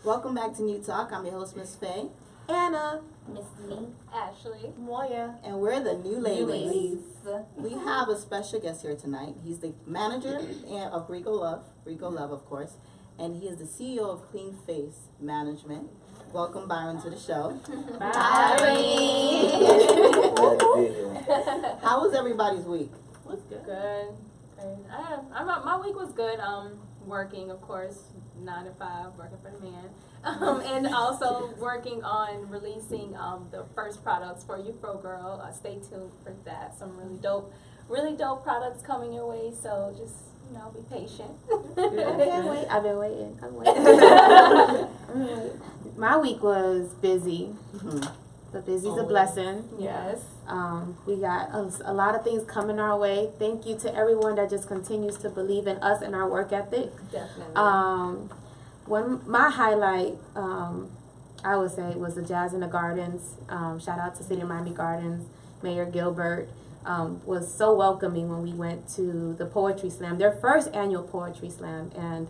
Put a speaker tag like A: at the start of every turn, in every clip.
A: Welcome back to New Talk. I'm your host, Miss Faye.
B: Anna.
C: Miss Me, Ashley.
B: Moya.
A: And we're the new ladies.
C: Ladies.
A: We have a special guest here tonight. He's the manager of Rico Love, of course. And he is the CEO of Clean Face Management. Welcome, Byron, to the show.
C: Byron.
D: Glad to be here.
A: How was everybody's week?
B: What's good?
C: Good. My week was good. Working, of course, 9 to 5, working for the man. And also working on releasing the first products for You Pro Girl. Stay tuned for that. Some really dope products coming your way. So just be patient.
B: I can't wait. I've been waiting. I'm waiting. My week was busy. But busy's a blessing.
C: Yes.
B: We got a lot of things coming our way. Thank you to everyone that just continues to believe in us and our work ethic.
C: Definitely.
B: My highlight, I would say, was the Jazz in the Gardens. Shout out to City of Miami Gardens. Mayor Gilbert was so welcoming when we went to the Poetry Slam, their first annual Poetry Slam, and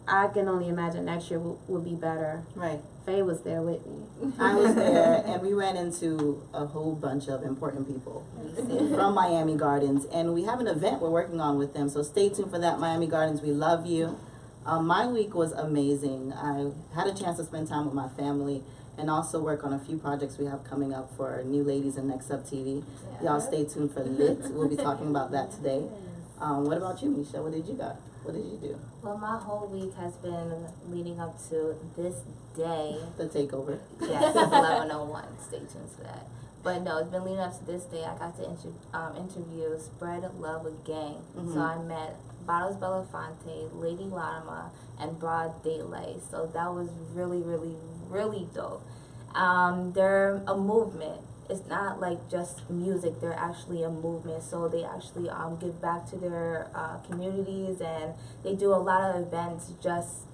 B: I can only imagine next year will be better.
A: Right.
B: Faye was there with me.
A: I was there, and we ran into a whole bunch of important people from Miami Gardens. And we have an event we're working on with them, so stay tuned for that, Miami Gardens. We love you. My week was amazing. I had a chance to spend time with my family and also work on a few projects we have coming up for New Ladies and Next Up TV. Y'all stay tuned for Lit. We'll be talking about that today. What about you, Misha? What did you got? What did you do?
E: Well, my whole week has been leading up to this day.
A: The takeover.
E: Yes, 11:01. Stay tuned for that. But no, it's been leading up to this day. I got to interview Spread Love Gang. So I met Bottles Belafonte, Lady Lama, and Broad Daylight. So that was really, really, really dope. They're a movement. It's not like just music, they're actually a movement. So they actually give back to their communities, and they do a lot of events just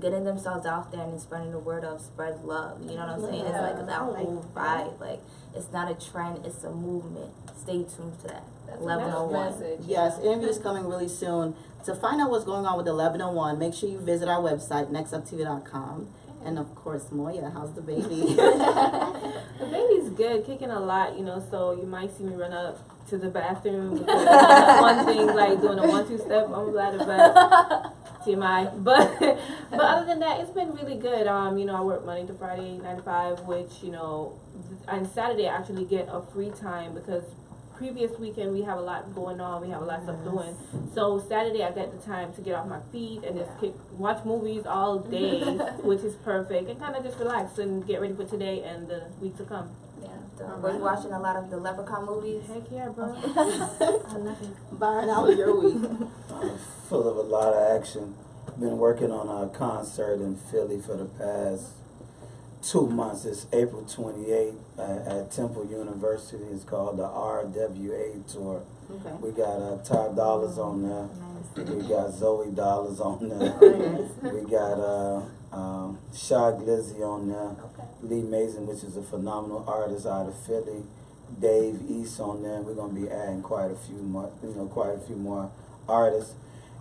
E: getting themselves out there and spreading the word of spread love. You know what I'm saying? It's like that whole vibe. Like, it's not a trend, it's a movement. Stay tuned to that.
C: That's
E: 11:01.
C: message.
A: Yes, interviews coming really soon. To find out what's going on with 1101, make sure you visit our website, nextuptv.com. And of course, Moya, how's the baby?
F: The baby's good, kicking a lot, so you might see me run up to the bathroom because that's one thing, like doing a 1-2 step, I'm glad about TMI. But other than that, it's been really good. I work Monday to Friday, 9 to 5, which, on Saturday I actually get a free time because previous weekend we have a lot going on, we have a lot of stuff doing. So Saturday I get the time to get off my feet and just watch movies all day, which is perfect, and kind of just relax and get ready for today and the week to come.
E: Yeah. Were you watching a lot of the Leprechaun movies?
F: Heck yeah, bro.
B: I love it.
A: Byron, how was your week?
D: Full of a lot of action. Been working on a concert in Philly for the past 2 months. It's April 28th at Temple University. It's called the RWA Tour.
A: Okay.
D: We got Ty Dollars on there. We got Zoe Dollars on there. We got Shy Glizzy on there. Lee Mason, which is a phenomenal artist out of Philly. Dave East on there. We're gonna be adding quite a few more artists.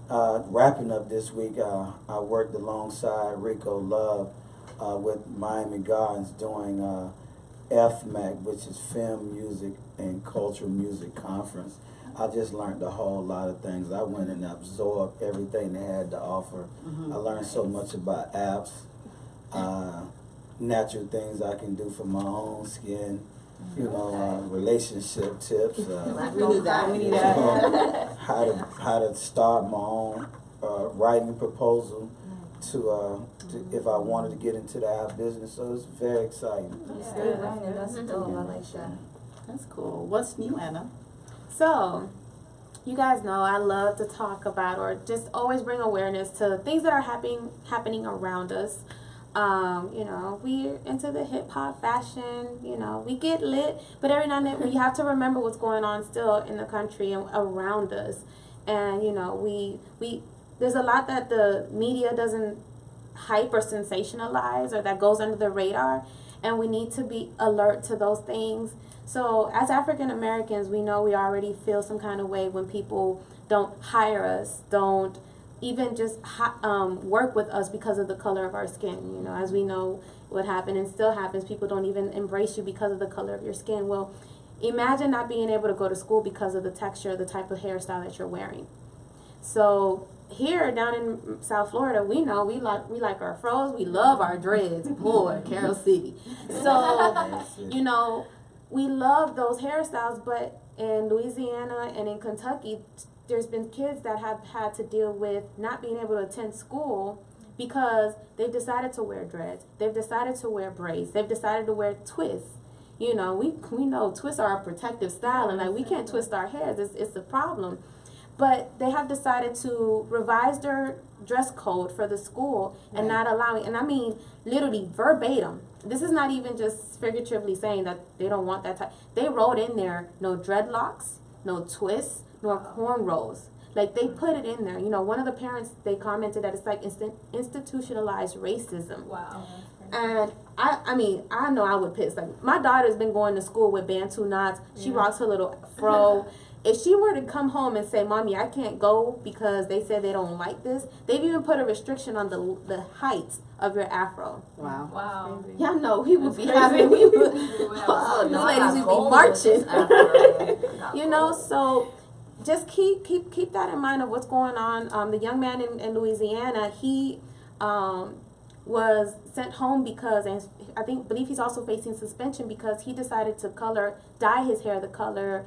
D: Wrapping up this week, I worked alongside Rico Love with Miami Gardens doing FMAC, which is Film Music and Cultural Music Conference. I just learned a whole lot of things. I went and absorbed everything they had to offer. I learned so much about apps, natural things I can do for my own skin, relationship tips.
A: We need that.
D: How to start my own writing proposal to if I wanted to get into the app business. So it's very exciting.
E: Stay running. That's dope. I like that.
A: That's cool. What's new, Anna?
B: So, you guys know I love to talk about or just always bring awareness to things that are happening around us. We're into the hip hop fashion, we get lit, but every now and then we have to remember what's going on still in the country and around us. And, we there's a lot that the media doesn't hype or sensationalize or that goes under the radar, and we need to be alert to those things. So as African Americans, we know we already feel some kind of way when people don't hire us, don't even just work with us because of the color of our skin. You know, as we know what happened and still happens, people don't even embrace you because of the color of your skin. Well, imagine not being able to go to school because of the texture, the type of hairstyle that you're wearing. So here down in South Florida, we know we like our fros, we love our dreads. Boy, Carol City. So you know, we love those hairstyles, but in Louisiana and in Kentucky, there's been kids that have had to deal with not being able to attend school because they've decided to wear dreads, they've decided to wear braids, they've decided to wear twists. You know, we know twists are a protective style, and like we can't twist our hairs. It's a problem. But they have decided to revise their dress code for the school and not allowing, and I mean literally verbatim. This is not even just figuratively saying that they don't want that type. They wrote in there no dreadlocks, no twists, nor cornrows. Like they put it in there. You know, one of the parents, they commented that it's like institutionalized racism.
C: Wow.
B: And I mean, I know I would piss. Like my daughter's been going to school with Bantu knots. She rocks her little fro. If she were to come home and say, "Mommy, I can't go because they said they don't like this," they've even put a restriction on the height of your afro.
A: Wow.
C: Wow.
B: Y'all know we would be having, we would, oh, these ladies would be marching. You know, so just keep that in mind of what's going on. The young man in Louisiana, he was sent home because, and believe he's also facing suspension because he decided to dye his hair the color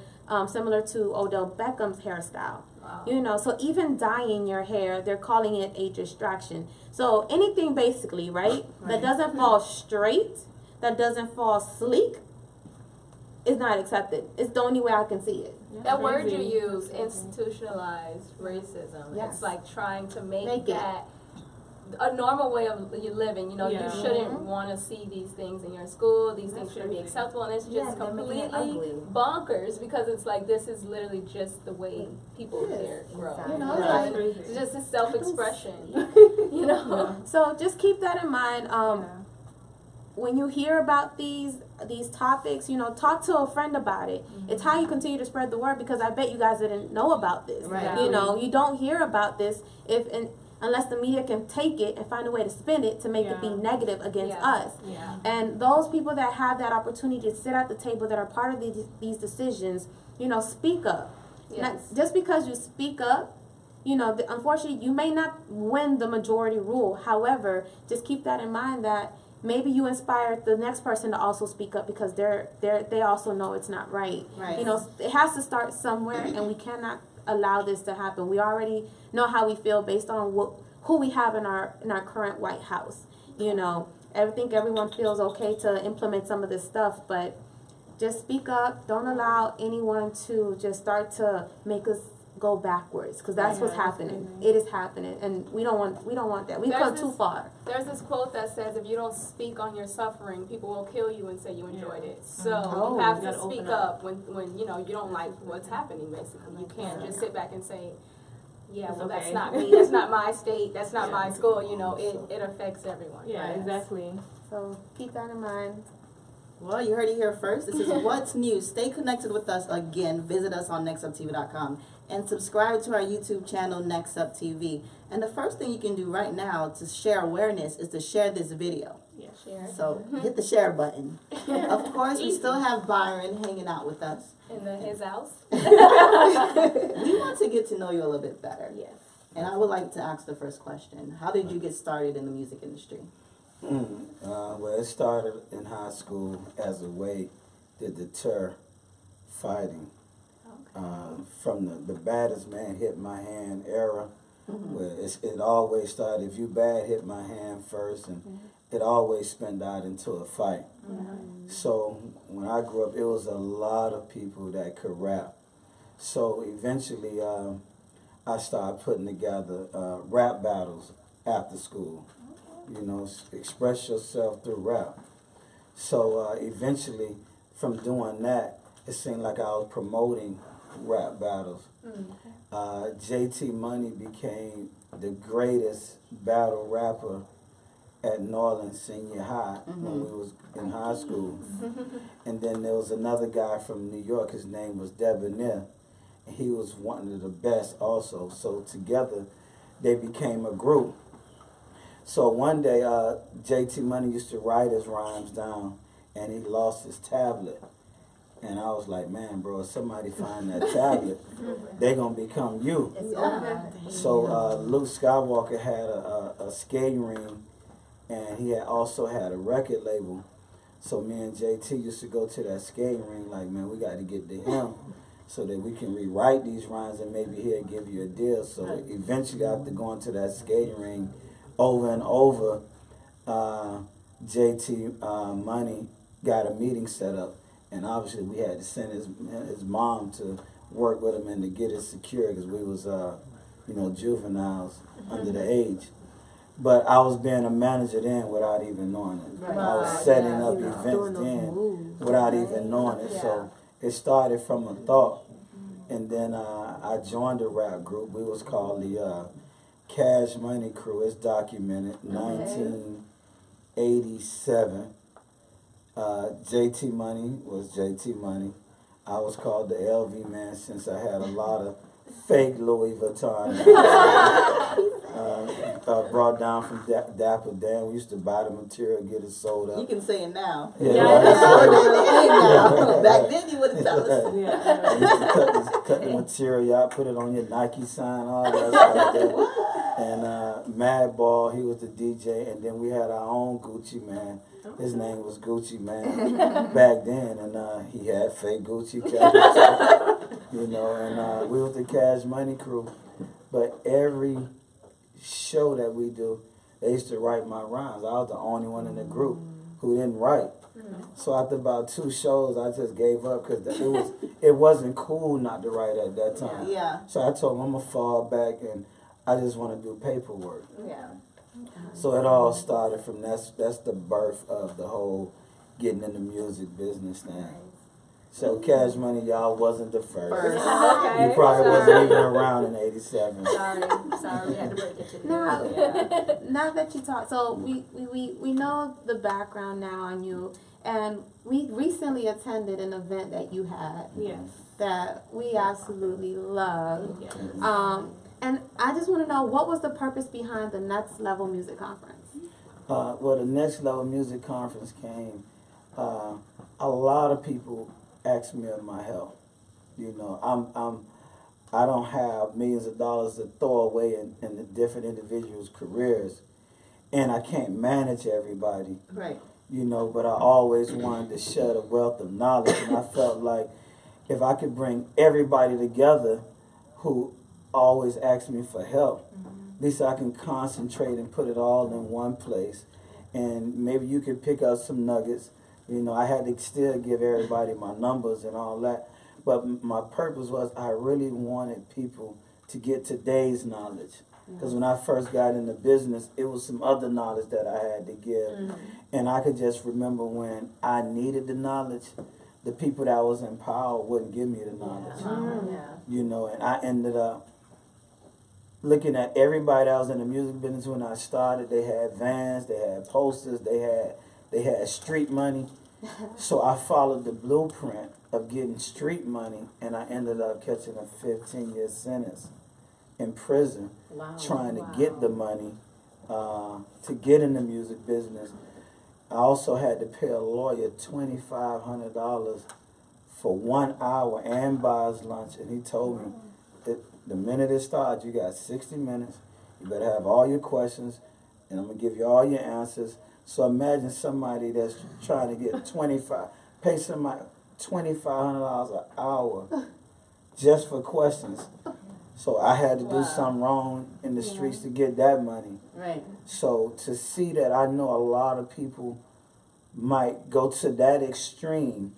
B: similar to Odell Beckham's hairstyle.
C: Wow.
B: You know, so even dyeing your hair, they're calling it a distraction. So anything basically, right, that doesn't fall straight, that doesn't fall sleek, is not accepted. It's the only way I can see it.
C: That word you use, institutionalized racism,
B: Yes.
C: it's like trying to make
B: Make it.
C: that a normal way of you living. You know,
F: Yeah.
C: you shouldn't want to see these things in your school. These things shouldn't be acceptable, and it's
E: Yeah,
C: just
E: they're making it
C: completely
E: ugly.
C: bonkers because it's like this is literally just the way people here grow.
E: Exactly.
B: You know,
F: Yeah.
B: like,
C: It's just a self-expression. You know.
B: so just keep that in mind. When you hear about these topics, you know, talk to a friend about it. It's how you continue to spread the word, because I bet you guys didn't know about this.
A: Right.
B: You know, you don't hear about this unless the media can take it and find a way to spin it to make it be
F: Yeah.
B: negative against
C: Yeah.
B: us.
C: Yeah.
B: And those people that have that opportunity to sit at the table, that are part of these decisions, you know, speak up. Not,
C: Yes.
B: just because you speak up, you know, unfortunately, you may not win the majority rule. However, just keep that in mind that maybe you inspire the next person to also speak up, because they also know it's not right.
A: Right.
B: You know, it has to start somewhere, and we cannot allow this to happen. We already know how we feel based on who we have in our current White House. You know, I think everyone feels okay to implement some of this stuff, but just speak up. Don't allow anyone to just start to make us go backwards, because that's what's happening. It is happening, and we don't want that. We've
C: There's
B: come
C: this-
B: too far.
C: There's this quote that says, if you don't speak on your suffering, people will kill you and say you enjoyed it. So
B: Oh,
C: you have
F: you
C: to
F: gotta
C: speak
F: open up.
C: up when you know you don't like what's happening, basically. You can't just sit back and say, yeah,
F: It's
C: well, that's
F: okay.
C: not me, that's not my state, that's not my school. You know, it affects everyone.
F: Yeah,
C: Right?
F: exactly.
B: So keep that in mind.
A: Well, you heard it here first. This is What's New. Stay connected with us again. Visit us on nextuptv.com and subscribe to our YouTube channel, Next Up TV. And the first thing you can do right now to share awareness is to share this video.
F: Yeah.
A: So hit the share button. Of course, we still have Byron hanging out with us.
C: In his house.
A: We want to get to know you a little bit better.
C: Yes.
A: And I would like to ask the first question. How did you get started in the music industry?
D: Well, it started in high school as a way to deter fighting. From the baddest man hit my hand era, where it always started, if you bad, hit my hand first, and it always spun out into a fight. So when I grew up, it was a lot of people that could rap. So eventually I started putting together rap battles after school. You know, express yourself through rap. So eventually, from doing that, it seemed like I was promoting rap battles. JT Money became the greatest battle rapper at Norland Senior High when we was in high school. And then there was another guy from New York, his name was Debonair, and he was one of the best also. So together, they became a group. So one day, JT Money used to write his rhymes down, and he lost his tablet. And I was like, man, bro, if somebody find that tablet, they gonna become you. So Luke Skywalker had a skating ring, and he also had a record label. So me and JT used to go to that skating ring like, man, we got to get to him so that we can rewrite these rhymes and maybe he'll give you a deal. So eventually after going to that skating ring over and over, JT Money got a meeting set up. And obviously we had to send his mom to work with him and to get it secure because we was, juveniles under the age. But I was being a manager then without even knowing it.
A: Right.
D: I was setting up events then without even knowing it. So it started from a thought. And then I joined a rap group. We was called the Cash Money Crew. It's documented, 1987. JT Money was JT Money. I was called the LV Man since I had a lot of fake Louis Vuitton brought down from Dapper Dan. We used to buy the material, get it sold up.
A: You can say it now.
D: Yeah,
A: Back then you would have told us.
D: I used to cut the material out, put it on your Nike sign, all that stuff like that. And Madball, he was the DJ, and then we had our own Gucci Man. His name was Gucci Man back then, and he had fake Gucci cash, and we was the Cash Money Crew. But every show that we do, they used to write my rhymes. I was the only one in the group who didn't write. So after about 2 shows, I just gave up because it wasn't cool not to write at that time.
A: Yeah.
D: So I told them I'm gonna fall back and I just want to do paperwork.
A: Yeah.
D: So it all started from that's the birth of the whole getting in the music business thing. So Cash Money, y'all wasn't the first. You probably wasn't even around in '87.
C: Sorry, we had to break it to you.
B: Now that you talk, so we know the background now on you, and we recently attended an event that you had
F: Yes.
B: that we absolutely loved.
F: Yes.
B: And I just want to know, what was the purpose behind the Next Level Music Conference?
D: Well, the Next Level Music Conference came. A lot of people asked me of my help. I don't have millions of dollars to throw away in the different individuals' careers, and I can't manage everybody.
A: Right.
D: But I always wanted to share the wealth of knowledge, and I felt like if I could bring everybody together who always ask me for help, at least I can concentrate and put it all in one place, and maybe you can pick up some nuggets. I had to still give everybody my numbers and all that, but my purpose was I really wanted people to get today's knowledge. Because when I first got into business, it was some other knowledge that I had to give. And I could just remember when I needed the knowledge, the people that was in power wouldn't give me the knowledge. And I ended up looking at everybody that was in the music business when I started. They had vans, they had posters, they had street money. So I followed the blueprint of getting street money, and I ended up catching a 15-year sentence in prison trying to get the money to get in the music business. I also had to pay a lawyer $2,500 for 1 hour and buy his lunch, and he told me that the minute it starts, you got 60 minutes. You better have all your questions, and I'm going to give you all your answers. So imagine somebody that's trying to get pay somebody $2,500 an hour just for questions. So I had to do something wrong in the streets to get that money.
A: Right.
D: So to see that, I know a lot of people might go to that extreme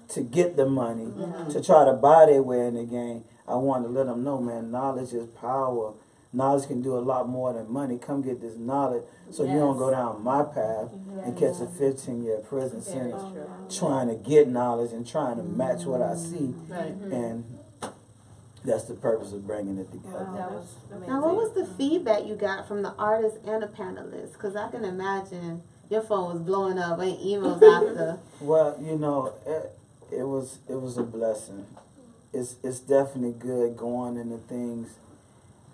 D: to get the money, to try to buy their way in the game. I want to let them know, man, knowledge is power. Knowledge can do a lot more than money. Come get this knowledge so you don't go down my path and catch a 15-year prison sentence trying to get knowledge and trying to match what I see.
A: Right.
D: And that's the purpose of bringing it together.
C: That was amazing.
B: Now, what was the feedback you got from the artists and the panelists? Because I can imagine your phone was blowing up and emails after.
D: Well, it was a blessing. It's definitely good going into things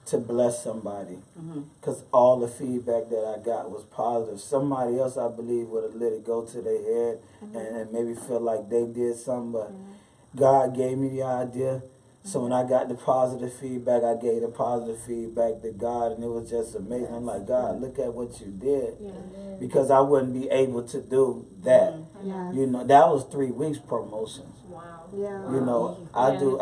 D: to bless somebody.
A: Mhm.
D: Because all the feedback that I got was positive. Somebody else, I believe, would have let it go to their head and maybe feel like they did something, but God gave me the idea. So when I got the positive feedback, I gave the positive feedback to God, and it was just amazing. I'm like, God, look at what you did.
F: Yeah.
D: Because I wouldn't be able to do that.
B: Yeah.
D: You know, that was 3 weeks promotions.
F: Wow.
B: Yeah.
D: You know, I do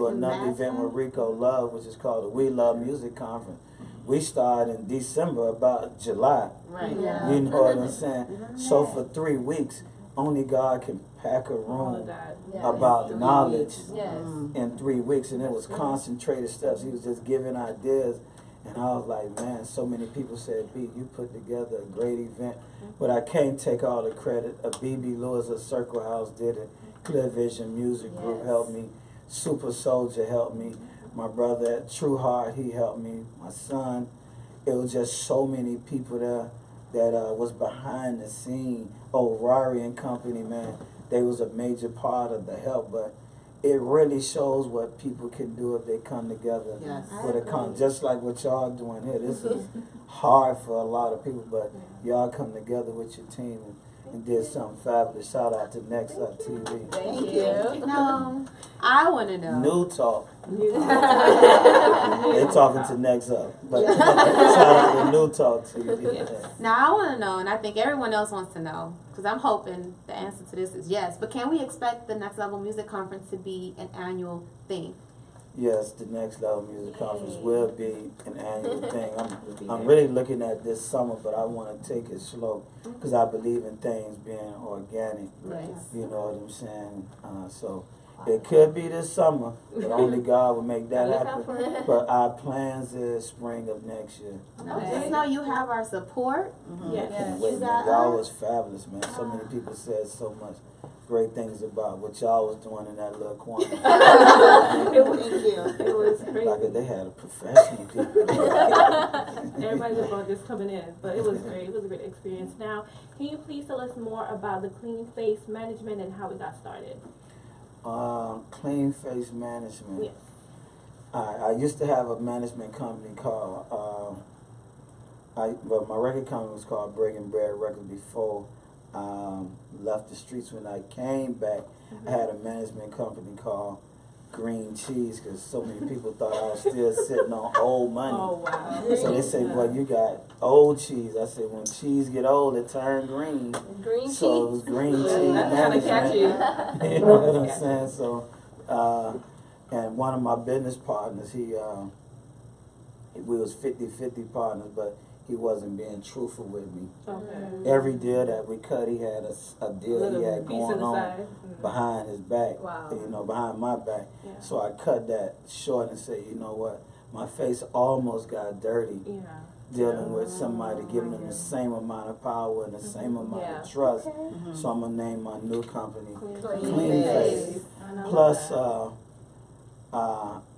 D: another event with Rico Love, which is called the We Love Music Conference. We started in December, about July.
A: Right.
B: Yeah.
D: You know what I'm saying? So for 3 weeks, only God can pack a
F: Oh,
D: room
F: God.
D: about
A: 3
D: knowledge
A: weeks.
E: Yes.
D: in 3 weeks, and it was concentrated steps. He was just giving ideas, and I was like, man, so many people said, B, you put together a great event, but I can't take all the credit. BB Lewis of Circle House did it. Clear Vision Music Group
E: Yes.
D: helped me. Super Soldier helped me. My brother at True Heart, he helped me. My son. It was just so many people there that was behind the scene. Oh, Rari and Company, man, they was a major part of the help, but it really shows what people can do if they come together
A: Yes.
D: with a just like what y'all doing here. This is hard for a lot of people, but y'all come together with your team and did something fabulous. Shout out to Next Up TV.
A: Thank you.
B: No, I want to know.
D: New Talk. They're talking to Next Up, but shout out to New Talk TV.
B: Now I want to know, and I think everyone else wants to know, because I'm hoping the answer to this is yes. But can we expect the Next Level Music Conference to be an annual thing?
D: Yes, the Next Level Music Conference will be an annual thing. I'm really looking at this summer, but I want to take it slow because I believe in things being organic.
B: Right.
D: You know what I'm saying? So it could be this summer, but only God will make that
F: Look out
D: happen.
F: for it.
D: But our plans is spring of next year.
B: No, just know you have our support.
F: Yes.
D: Can't
B: You
D: wait, man.
B: got
D: Y'all
B: us.
D: was fabulous, man. So many people said so much great things about what y'all was doing in that little corner.
A: Thank you.
F: It was
D: Like
F: crazy.
D: they had a professional people.
F: Everybody was about just coming in, but it was great. It was a great experience. Now, can you please tell us more about the Clean Face Management and how it got started?
D: Clean Face Management.
F: Yes.
D: I used to have a management company called, but my record company was called Breaking Bread Records before left the streets. When I came back, I had a management company called Green Cheese because so many people thought I was still sitting on old money.
F: Oh, wow.
D: So they say, well, you got old cheese. I said, when cheese get old, it turn green.
C: Green
D: So it was
C: cheese.
D: green cheese
F: That's kind of
D: management.
F: catchy.
D: You know what I'm saying? So, and one of my business partners, we was 50-50 partners, but he wasn't being truthful with me.
F: Okay.
D: Every deal that we cut, he had a deal
F: Little
D: he had
F: piece
D: going
F: on the
D: on
F: side.
D: behind his back,
C: Wow.
D: you know, behind my back.
F: Yeah.
D: So I cut that short and said, you know what, my face almost got dirty
F: Yeah.
D: dealing with somebody giving them the same amount of power and the same amount
C: Yeah.
D: of trust.
A: Mm-hmm.
D: So I'm gonna name my new company
C: Clean
D: Clean Face.
A: Face.
F: I know
D: Plus,
F: that.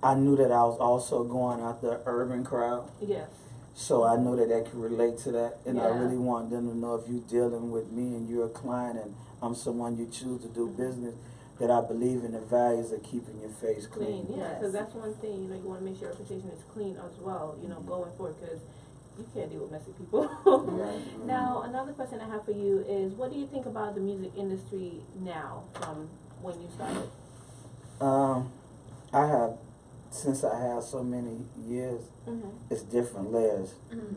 D: I knew that I was also going after the urban crowd,
F: Yes.
D: so I knew that they could relate to that, and I
C: Yeah.
D: really want them to know if you're dealing with me and you're a client and I'm someone you choose to do business, that I believe in the values of keeping your face
F: Clean,
D: clean.
F: yeah, because that's one thing, you know, you want to make sure your reputation is clean as well, you know, going forward, because you can't deal with messy people.
D: Right.
F: Now, another question I have for you is, what do you think about the music industry now from when you started?
D: Since I have so many years,
F: Mm-hmm.
D: it's different layers.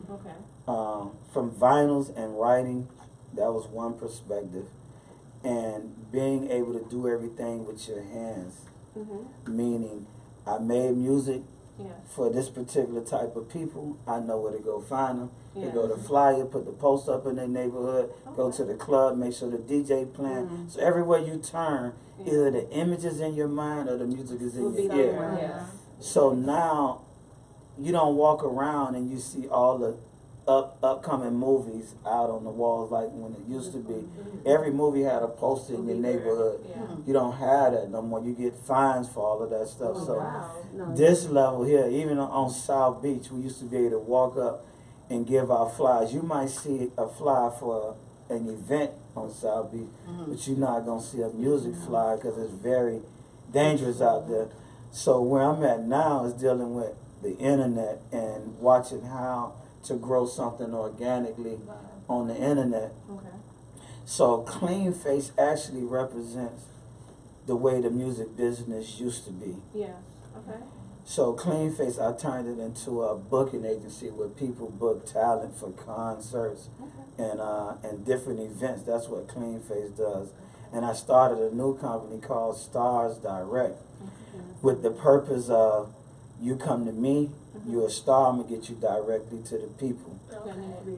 F: Okay.
D: From vinyls and writing, that was one perspective. And being able to do everything with your hands,
F: Mm-hmm.
D: meaning I made music
F: Yeah.
D: for this particular type of people. I know where to go find them. They
F: Yeah.
D: go to flyer, put the post up in their neighborhood, go
F: Okay.
D: to the club, make sure the DJ playing. So everywhere you turn,
F: Yeah.
D: either the image is in your mind or the music is in
F: Will be
D: your
F: there.
D: ear.
F: Yeah.
D: So now you don't walk around and you see all the upcoming movies out on the walls like when it used to be. Every movie had a poster in your neighborhood.
F: Yeah.
D: You don't have that no more. You get fines for all of that stuff.
F: Oh,
D: So
F: wow.
B: No.
D: this level here, even on South Beach, we used to be able to walk up and give out flyers. You might see a flyer for an event on South Beach, but you're not gonna see a music flyer because it's very dangerous out there. So where I'm at now is dealing with the internet and watching how to grow something organically on the internet.
F: Okay.
D: So Clean Face actually represents the way the music business used to be.
F: Yeah. Okay.
D: So Clean Face, I turned it into a booking agency where people book talent for concerts and different events. That's what Clean Face does. And I started a new company called Stars Direct with the purpose of you come to me, you're a star, I'm gonna get you directly to the people.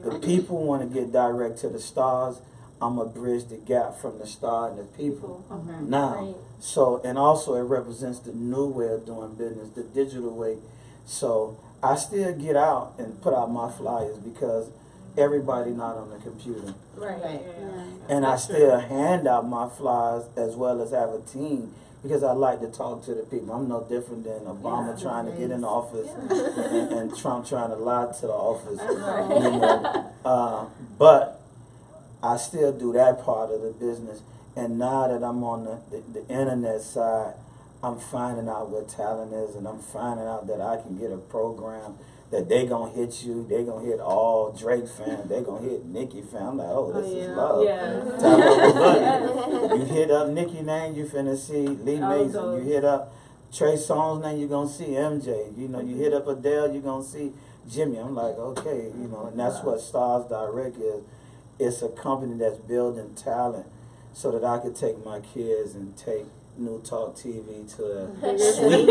D: The people want to get direct to the stars. I'm gonna bridge the gap from the star and the people. Now,
C: Right.
D: so, and also it represents the new way of doing business, the digital way. So I still get out and put out my flyers because everybody not on the computer.
C: Right.
D: And I still hand out my flyers as well as have a team because I like to talk to the people. I'm no different than Obama trying to get in office and Trump trying to lie to the office. You know? But I still do that part of the business. And now that I'm on the internet side, I'm finding out what talent is, and I'm finding out that I can get a program that they gonna hit you, they gonna hit all Drake fans, they gonna hit Nicki fans. I'm like, oh, this is love.
F: Yeah.
D: Tap over button. You hit up Nicki name, you finna see Lee
F: All
D: Mason.
F: those.
D: You hit up Trey Songz name, you gonna see MJ. You know, you hit up Adele, you gonna see Jimmy. I'm like, okay, you know, and that's what Stars Direct is. It's a company that's building talent so that I could take my kids and take New Talk TV to a suite,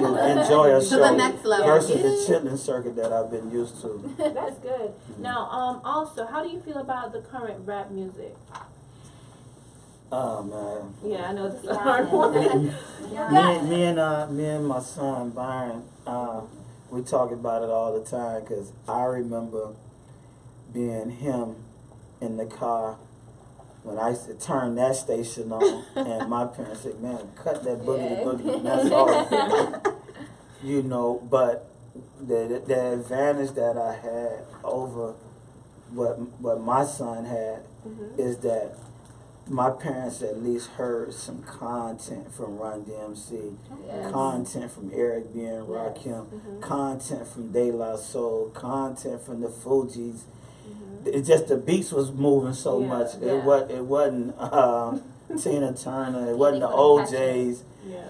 D: and enjoy a
E: To
D: show
E: the next level.
D: versus the chitlin circuit that I've been used to.
F: That's good. Now, also, how do you feel about the current rap music?
D: Oh man.
F: Yeah, I know it's a hard one.
D: Me and my son Byron, we talk about it all the time because I remember being him in the car when I used to turn that station on, and my parents said, "Man, cut that boogity boogie," and that's all. You know, but the advantage that I had over what my son had is that my parents at least heard some content from Run DMC, content from Eric B. and Rakim, content from De La Soul, content from the Fugees. It just the beats was moving so much. It wasn't Tina Turner. It wasn't the OJs.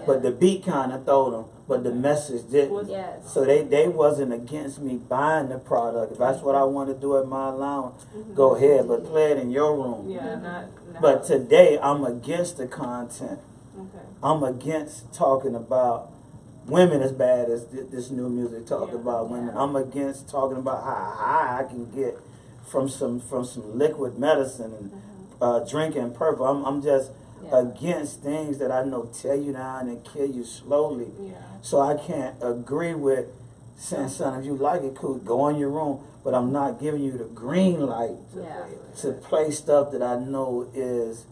D: But the beat kind of throw them, but the message didn't.
C: Yes.
D: So they wasn't against me buying the product. If that's what I want to do at my allowance, go ahead, but play it in your room.
F: Yeah, not.
D: But today I'm against the content.
F: Okay.
D: I'm against talking about women as bad as this new music talk about women. I'm against talking about how high I can get from some liquid medicine and drinking purple. I'm just against things that I know tear you down and kill you slowly.
F: Yeah.
D: So I can't agree with saying, son, if you like it, cool, go in your room. But I'm not giving you the green light to play stuff that I know is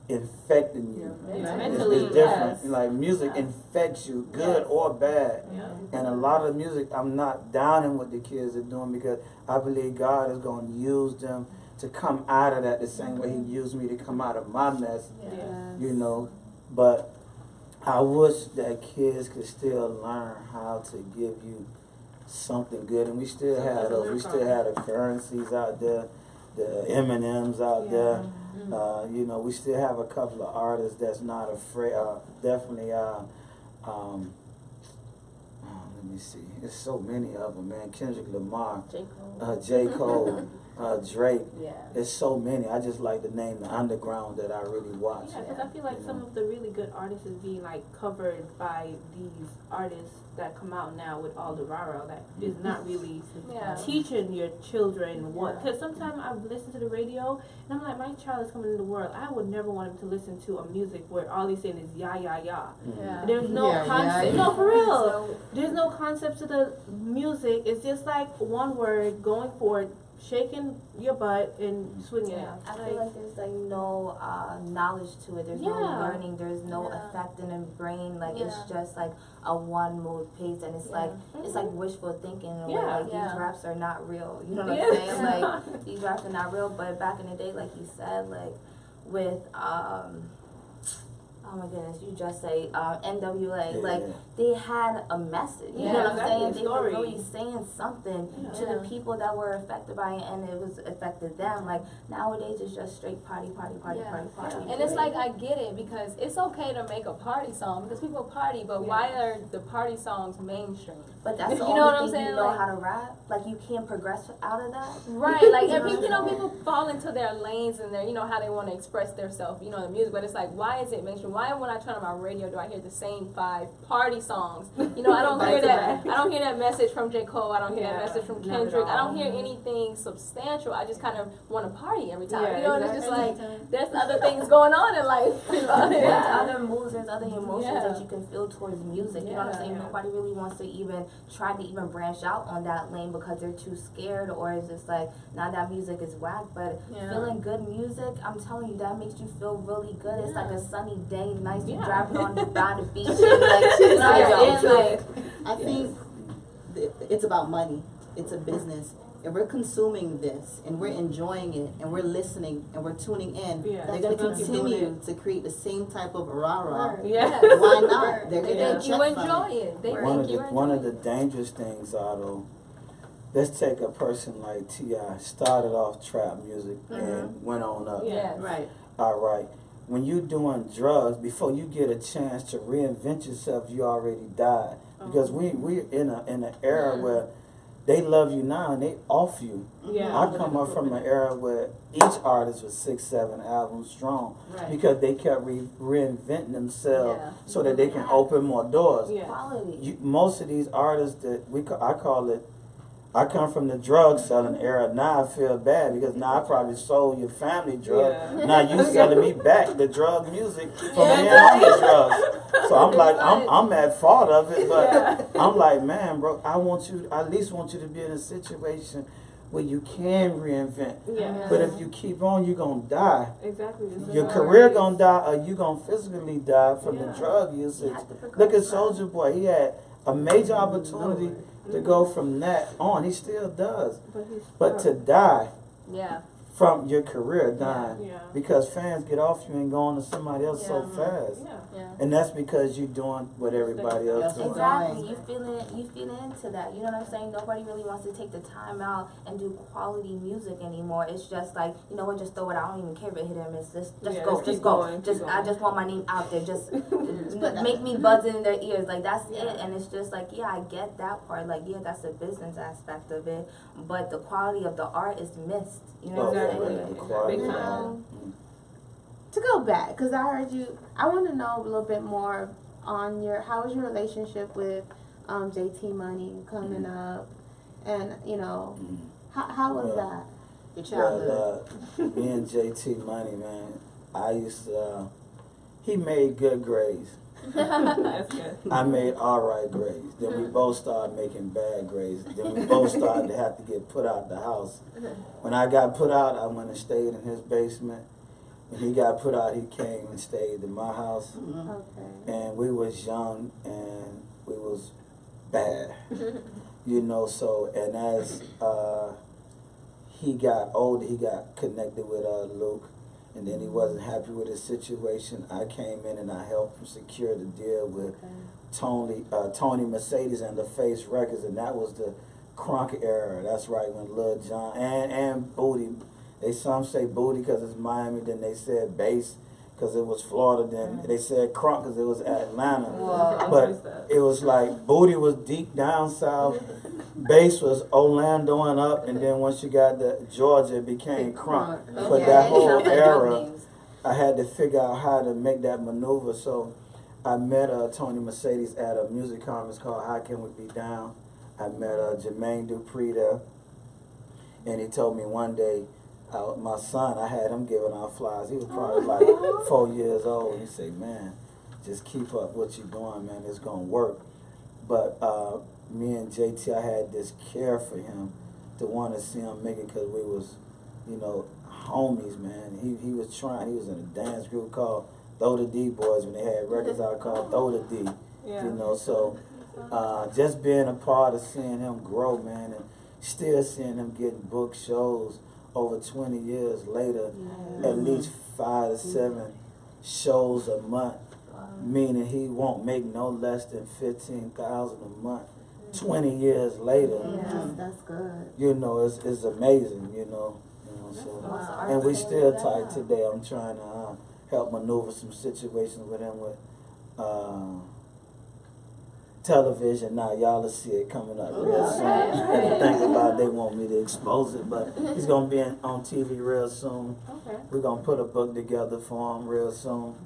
D: infecting you.
F: Mentally,
D: It's different. Like music infects you, good or bad. And a lot of music I'm not downing what the kids are doing because I believe God is going to use them to come out of that the same way He used me to come out of my mess. You know, but I wish that kids could still learn how to give you something good, and we still have those. We still have the Currencies out there, the Eminems out there. You know, we still have a couple of artists that's not afraid. Definitely. Let me see. There's so many of them, man. Kendrick Lamar, J. Cole, Drake. There's so many. I just like to name the underground that I really watch.
F: Yeah, because I feel like some of the really good artists is being like covered by these artists that come out now with all the rah-rah that is not really teaching your children what. Because sometimes I've listened to the radio and I'm like, my child is coming into the world. I would never want him to listen to a music where all he's saying is ya ya ya. There's no concept. No, for real. There's no concept to the music. It's just like one word going forward, shaking your butt and swinging it.
E: I feel like there's like no knowledge to it. There's no learning. There's no effect in the brain. Like it's just like a one mode pace, and it's like it's like wishful thinking. In a way. Like these raps are not real. You know what I'm saying? Like these raps are not real. But back in the day, like you said, like with oh my goodness, you just say NWA,
D: Yeah,
E: like
D: yeah.
E: they had a message. You
F: Yeah,
E: know what I'm
F: exactly,
E: saying?
F: a
E: They were
F: story.
E: really saying something to
C: Yeah.
E: the people that were affected by it, and it was affected them. Like nowadays, it's just straight party, party, party,
C: Yeah.
E: party, party.
C: And it's like, I get it, because it's okay to make a party song because people party, but why are the party songs mainstream?
E: But that's the
C: You know what I'm
E: only thing
C: saying?
E: you know
C: Like-
E: how to rap. Like you can't progress out of that.
C: Right, like, and
E: You know
C: people fall into their lanes and their, how they want to express themselves, the music, but it's like, why is it mainstream? Why, when I turn on my radio, do I hear the same 5 party songs? I don't
F: Back
C: hear
F: to
C: that,
F: back.
C: I don't hear that message from J. Cole, I don't hear that
F: Yeah,
C: message from
F: not at
C: Kendrick, I
F: all.
C: don't hear anything substantial, I just kind of want to party every time,
F: Yeah,
C: and it's just like,
F: exactly.
C: there's other things going on in life,
E: There's
C: Yeah.
E: other moods, there's other emotions
C: Yeah.
E: that you can feel towards music. You know what I'm
C: Yeah.
E: saying? Nobody really wants to even try to even branch out on that lane because they're too scared, or it's just like, now that music is whack. But
C: Yeah.
E: feeling good music, I'm telling you, that makes you feel really good. It's like a sunny day, nice, you
C: Yeah.
E: driving on by the beach, and like, you know what I'm saying? Like,
A: I think it's about money. It's a business. If we're consuming this and we're enjoying it and we're listening and we're tuning in,
F: Yeah,
A: they're
F: that's
A: going to
F: what keep doing
A: continue to create the same type of rah-rah.
F: Yeah.
A: Why not? They're
C: They
A: going to
C: think you
A: check from
C: enjoy
A: it.
C: it, they
D: One
C: think
D: of
C: you
D: the
C: enjoy
D: one
C: it.
D: of the dangerous things, Otto. Let's take a person like T.I. started off trap music and went on up.
C: Yes.
A: Right.
D: All right. When you're doing drugs, before you get a chance to reinvent yourself, you already died. Because we're in an era where they love you now and they off you.
F: Yeah.
D: I come up from an era where each artist was 6, 7 albums strong
A: Right.
D: because they kept reinventing themselves
C: Yeah.
D: so that they can open more doors.
F: Yeah.
E: quality.
D: Most of these artists that I call it, I come from the drug selling era. Now I feel bad because now I probably sold your family drugs.
F: Yeah.
D: Now you selling me back the drug music from being on the drugs. So I'm like, I'm at fault of it, but I'm like, man, bro, I at least want you to be in a situation where you can reinvent.
F: Yeah.
D: But if you keep on, you're gonna die.
F: Exactly. This is
D: Your
F: what
D: career
F: it is.
D: gonna die, or you gonna physically die from the
F: Yeah.
D: drug usage.
E: have to progress
D: Look at
E: that.
D: Soulja Boy. He had a major opportunity to go from that on. He still does. But to die
C: Yeah.
D: from your career dying
F: Yeah.
D: because fans get off you and go on to somebody else so
C: Yeah.
D: fast.
F: Yeah.
C: Yeah.
D: And that's because you're doing what everybody else
A: That's
D: doing.
E: Exactly,
A: Right.
E: you feeling into that. You know what I'm saying? Nobody really wants to take the time out and do quality music anymore. It's just like, you know what, just throw it out. I don't even care if it hit him. It's just
F: Yeah,
E: go,
F: just keep
E: just go.
F: going,
E: Just
F: keep
E: I
F: going.
E: just want my name out there. Just make me buzz in their ears. Like that's it. And it's just like, yeah, I get that part. Like, yeah, that's the business aspect of it. But the quality of the art is missed. You know
D: Oh,
E: what I'm
D: yeah,
E: saying?
D: yeah, the quality
F: Big
D: of
F: time.
D: it.
B: To go back, because I heard you, I want to know a little bit more on how was your relationship with JT Money coming up, and
D: Mhm.
B: how was
D: Well,
B: that?
A: Your childhood.
D: Well, me and JT Money, man, I used to, he made good grades.
F: That's good.
D: I made alright grades. Then we both started making bad grades. Then we both started to have to get put out the house. When I got put out, I went and stayed in his basement. When he got put out, he came and stayed in my house.
B: Okay.
D: And we was young and we was bad. So, and as he got older, he got connected with Luke. And then he wasn't happy with his situation. I came in and I helped him secure the deal with Tony Mercedes and LaFace Records, and that was the crunk era. That's right, when Lil Jon and Booty. Some say Booty because it's Miami, then they said Bass because it was Florida, then they said crunk because it was Atlanta.
A: Whoa.
D: But it was like Booty was deep down south, Bass was Orlando and up, and then once you got to Georgia, it became crunk. But that whole
E: Sounds like
D: era,
E: dope names.
D: I had to figure out how to make that maneuver. So I met Tony Mercedes at a music conference called How Can We Be Down. I met Jermaine Dupri there, and he told me one day, my son, I had him giving out flyers. He was probably like 4 years old. He said, man, just keep up what you're doing, man. It's going to work. But me and JT, I had this care for him to want to see him make it because we was, homies, man. He was trying. He was in a dance group called Throw the D Boys when they had records out called Throw the D.
F: Yeah.
D: So just being a part of seeing him grow, man, and still seeing him getting book shows over 20 years later, at least 5 to 7 shows a month. meaning he won't make no less than 15,000 a month. 20 years later,
A: That's good.
D: you know, it's amazing, you know, so.
E: Wow.
D: And we still tight today. I'm trying to help maneuver some situations with him with television. Now y'all will see it coming up real soon. And think about it, they want me to expose it, but he's gonna be on TV real soon.
B: Okay.
D: We're gonna put a book together for him real soon.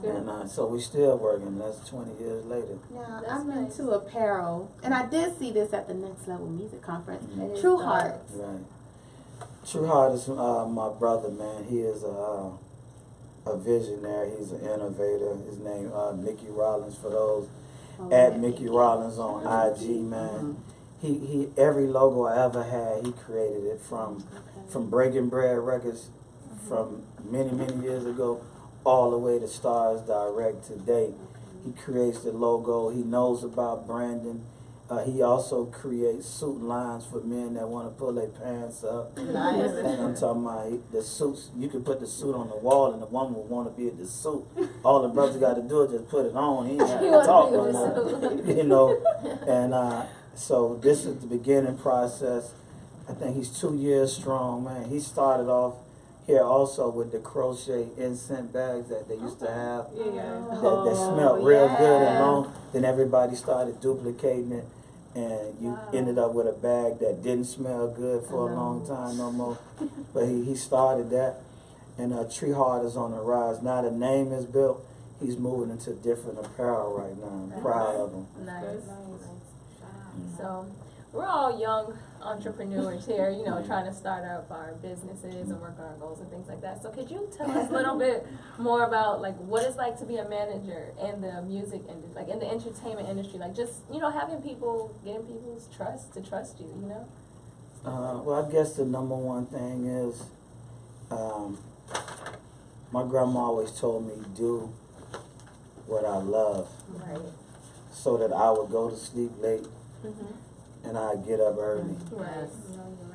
D: And so we still working. That's 20 years later.
B: Now,
C: That's
B: I'm
C: nice.
B: into apparel, and I did see this at the Next Level Music Conference.
E: It is
B: True
E: dope.
B: Hearts.
D: Right. True Heart is my brother, man. He is a visionary. He's an innovator. His name Mickey Rollins. For those at Mickey Rollins on IG, man. He every logo I ever had, he created it from Breaking Bread Records from many years ago, all the way to Stars Direct today. He creates the logo. He knows about branding. He also creates suit lines for men that want to pull their pants up.
A: Nice.
D: And I'm talking about the suits. You can put the suit on the wall, and the woman will want to be in the suit. All the brothers got to do is just put it on. He ain't have to talk no more, you know. And so this is the beginning process. I think he's 2 years strong, man. He started off here also with the crochet incense bags that they used to have that smelled real good and long. Then everybody started duplicating it, and you ended up with a bag that didn't smell good for a long time no more. But he started that, and Tree Heart is on the rise. Now the name is built. He's moving into different apparel right now. I'm proud of him.
C: Nice. So we're all young entrepreneurs here, you know, trying to start up our businesses and work on our goals and things like that. So could you tell us a little bit more about like what it's like to be a manager in the music industry, like in the entertainment industry, like just, you know, having people, getting people's trust to trust you, you know?
D: Well, I guess the number one thing is my grandma always told me, do what I love,
C: Right.
D: so that I would go to sleep late and I'd get up early.
C: Right.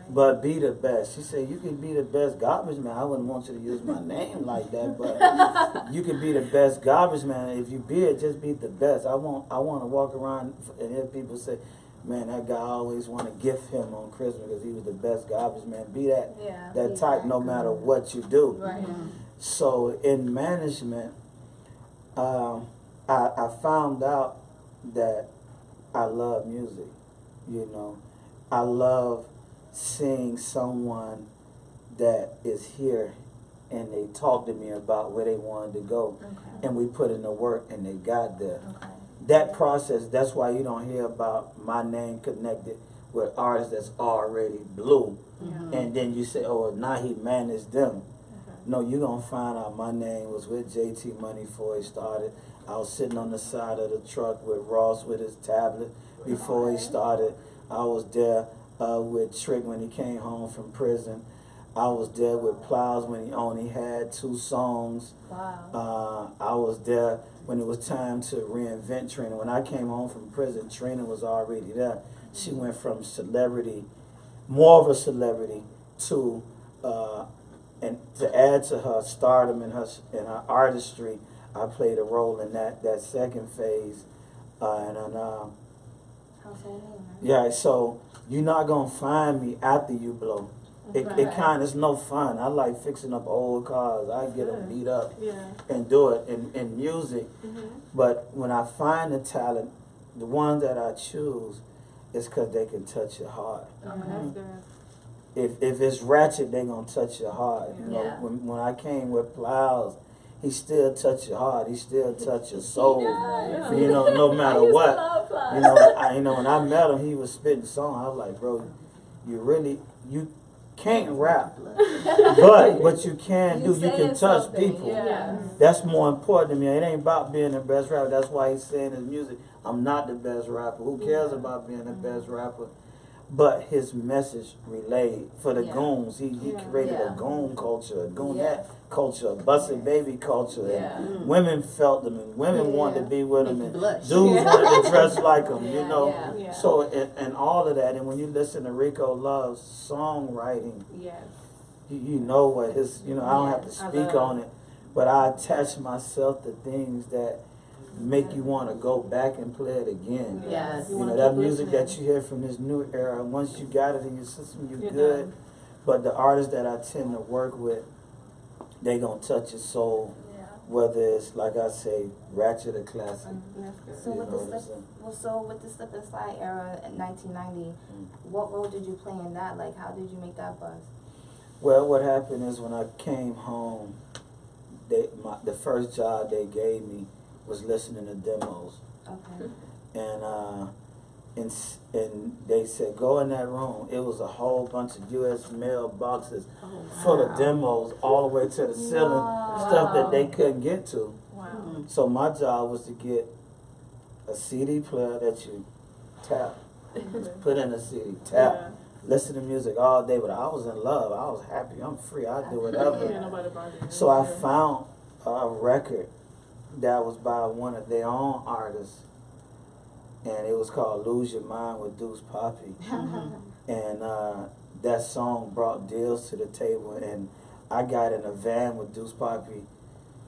D: But be the best. She said, you can be the best garbage man. I wouldn't want you to use my name like that, but you can be the best garbage man. If you be it, just be the best. I want to walk around and hear people say, man, that guy always want to gift him on Christmas because he was the best garbage man. Be that type no matter what you do.
C: Right.
D: So in management, I found out that I love music, you know. I love seeing someone that is here and they talk to me about where they wanted to go, and we put in the work and they got there. That process, that's why you don't hear about my name connected with artists that's already blue. And then you say, oh, now he managed them. No, you're going to find out my name was with JT Money before he started. I was sitting on the side of the truck with Ross with his tablet before he started. I was there with Trick when he came home from prison. I was there with Plows when he only had 2 songs.
C: Wow.
D: I was there when it was time to reinvent Trina. When I came home from prison, Trina was already there. She went from celebrity, more of a celebrity, to and to add to her stardom and her artistry, I played a role in that second phase. Yeah, so you're not gonna find me after you blow. It kind of is no fun. I like fixing up old cars. I get them beat up and do it in music. But when I find the talent, the ones that I choose, is because they can touch your heart. If it's ratchet, they gonna touch your heart. You know, when I came with Plows, he still touch your heart. He still touch your soul. You know, no matter what. You know, when I met him, he was spitting songs. I was like, bro, you can't rap, but you can do. You can touch people. That's more important to me. It ain't about being the best rapper. That's why he's saying in his music, I'm not the best rapper. Who cares about being the best rapper? But his message relayed for the goons. He created a goon culture, a goonette culture, a busted baby culture. And women felt them, and women wanted to be with him, and dudes wanted to dress like him, you know. So, and all of that. And when you listen to Rico Love's songwriting, you know what his, you know, I don't have to speak on it, but I attach myself to things that make you want to go back and play it again.
A: Yes.
D: You know, that music that you hear from this new era, once you got it in your system, you're good. But the artists that I tend to work with, they gonna touch your soul,
C: Yeah.
D: whether it's, like I say, ratchet or classic.
E: So
D: You
E: with
D: know
E: the
D: what I'm
E: slip,
D: saying?
E: with the slip and slide era in 1990, what role did you play in that? Like, how did you make that buzz?
D: Well, what happened is when I came home, the first job they gave me was listening to demos,
E: Okay.
D: and they said go in that room. It was a whole bunch of U.S. mail boxes full of demos all the way to the ceiling, stuff that they couldn't get to.
C: Wow.
D: So my job was to get a CD player that you tap, put in a CD, tap, listen to music all day. But I was in love. I was happy. I'm free. I do whatever. So I found a record that was by one of their own artists, and it was called "Lose Your Mind" with Deuce Poppy. And that song brought deals to the table, and I got in a van with Deuce Poppy,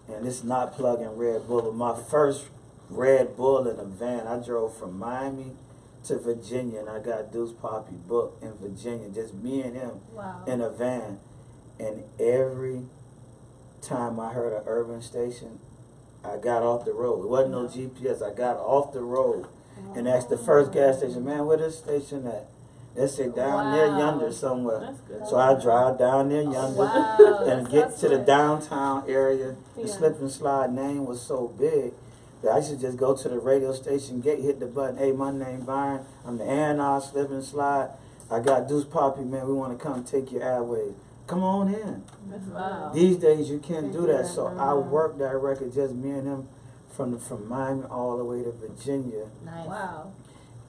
D: and it's not plugging Red Bull, but my first Red Bull in a van. I drove from Miami to Virginia, and I got Deuce Poppy booked in Virginia, just me and him
C: Wow.
D: in a van. And every time I heard an urban station, I got off the road. It wasn't no GPS. I got off the road and asked the first gas station, man, where this station at? They said down there yonder somewhere. So I drive down there yonder
C: Wow.
D: and get to the downtown area. The Slip and Slide name was so big that I should just go to the radio station gate, hit the button. Hey, my name Byron. I'm the A&R Slip and Slide. I got Deuce Poppy, man. We want to come take your airways. Come on in.
C: Wow.
D: These days you can't do that. So I worked that record, just me and him, from Miami all the way to Virginia.
E: Nice.
C: Wow.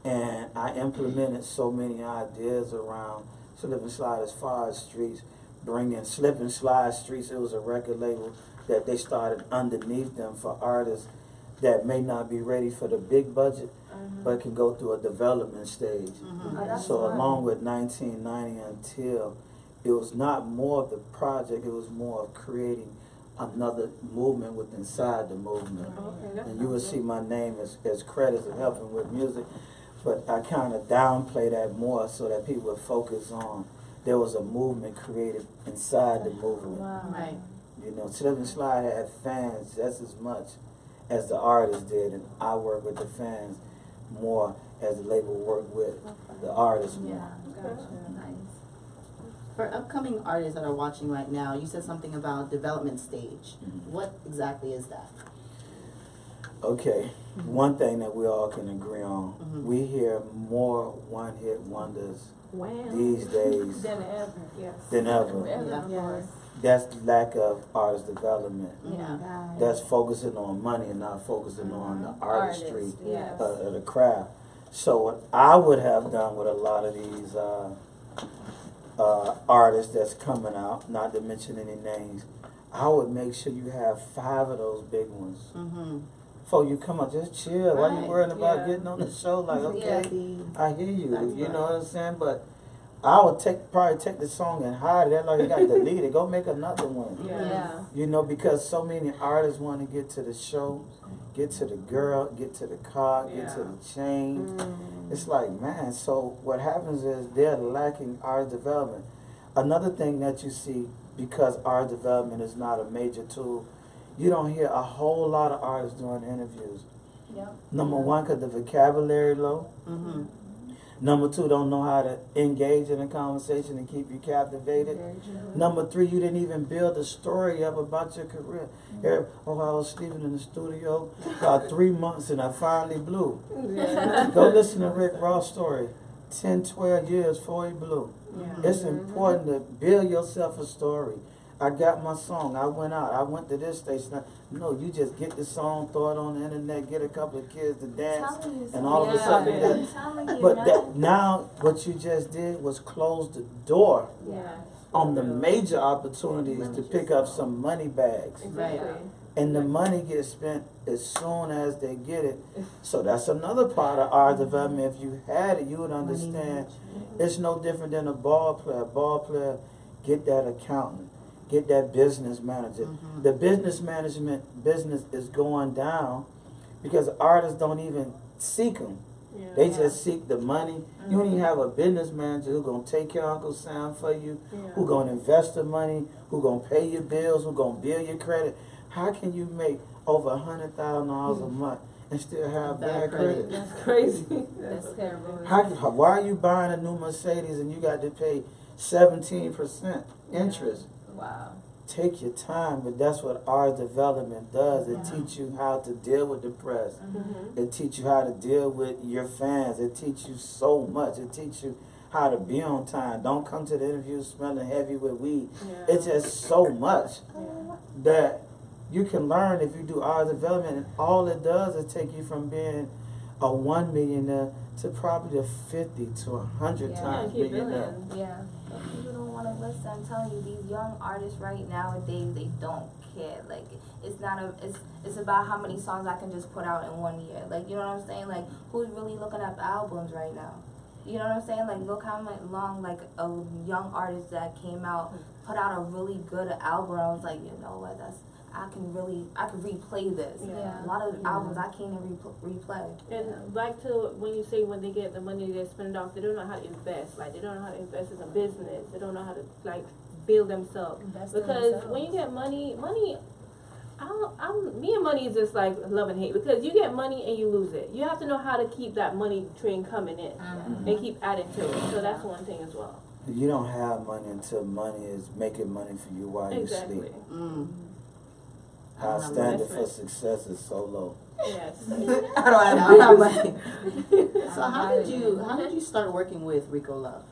D: And I implemented so many ideas around Slip and Slide as far as streets, bringing Slip and Slide Streets. It was a record label that they started underneath them for artists that may not be ready for the big budget, but can go through a development stage.
E: Oh, that's
D: So
E: smart.
D: along with 1990 until, it was not more of the project, it was more of creating another movement within inside the movement. And you will see my name as credits of helping with music, but I kind of downplay that more so that people would focus on there was a movement created inside the movement.
A: Right.
D: You know, Slip and Slide had fans just as much as the artists did, and I work with the fans more as the label worked with the artists more.
E: Nice.
A: For upcoming artists that are watching right now, you said something about development stage. What exactly is that?
D: Okay, one thing that we all can agree on, we hear more one-hit wonders these days
F: Than ever, yes.
D: than ever.
F: Yes.
D: That's lack of artist development.
A: Yeah.
D: That's focusing on money and not focusing on the artistry
C: Yes.
D: of the craft. So what I would have done with a lot of these artists that's coming out, not to mention any names, I would make sure you have 5 of those big ones. Before you come out, just chill. Why you
A: Right.
D: worrying about
F: Yeah.
D: getting on the show? Like, okay,
A: Yeah.
D: I hear you.
A: That's
D: You
A: right.
D: know what I'm saying? But I would probably take the song and hide it. Like, you got to delete it. Go make another one.
C: Yeah.
D: You know, because so many artists want to get to the show, get to the girl, get to the car, get to the chain. It's like, man, so what happens is they're lacking artist development. Another thing that you see, because artist development is not a major tool, you don't hear a whole lot of artists doing interviews.
C: Yep.
D: Number one, because the vocabulary low. Number two, don't know how to engage in a conversation and keep you captivated. Number three, you didn't even build a story up about your career. Here, I was sleeping in the studio about 3 months and I finally blew. Go listen to Rick Ross' story. 10, 12 years before he blew. It's important to build yourself a story. I got my song. I went out. I went to this station. No, you just get the song, throw it on the internet, get a couple of kids to dance, and all of a sudden that. But that now, what you just did was close the door on the major opportunities to pick up some money bags.
A: Right.
D: And the money gets spent as soon as they get it. So that's another part of our development. If you had it, you would understand it's no different than a ball player. Ball player, get that accountant, get that business manager. The business management business is going down because artists don't even seek them.
F: Yeah.
D: They just seek the money. You don't even have a business manager who gonna take care of Uncle Sam for you, who gonna invest the money, who gonna pay your bills, who gonna build your credit. How can you make over $100,000 a month and still have bad credit?
F: That's crazy.
E: That's terrible.
D: Why are you buying a new Mercedes and you got to pay 17% interest?
C: Wow.
D: Take your time, but that's what art development does. It teach you how to deal with the press. It teach you how to deal with your fans. It teach you so much. It teach you how to be on time. Don't come to the interview smelling heavy with weed. It's just so much that you can learn if you do art development, and all it does is take you from being a 1 millionaire to probably the 50 to 100 times
F: keep
D: millionaire.
F: building.
E: Yeah. But people don't want to listen. I'm telling you, these young artists right nowadays, they don't care. Like, it's not a, it's about how many songs I can just put out in 1 year. Like, you know what I'm saying? Like, who's really looking up albums right now? You know what I'm saying? Like, look how long, like, a young artist that came out, put out a really good album. I was like, you know what, I can replay this.
F: Yeah.
E: A lot of albums I can't even replay.
F: And back to when you say when they get the money they spend it off, they don't know how to invest. Like, they don't know how to invest in a business. They don't know how to, like, build themselves.
C: Invest in
F: Because
C: themselves.
F: when you get money, me and money is just like love and hate. Because you get money and you lose it. You have to know how to keep that money train coming in and keep adding to it. So that's one thing as well.
D: You don't have money until money is making money for you while you
F: Exactly.
D: sleep.
A: I
D: Our
A: don't have
D: standard
F: money.
D: for success is so low.
F: Yes.
A: I don't have money. So how did you start working with Rico Love?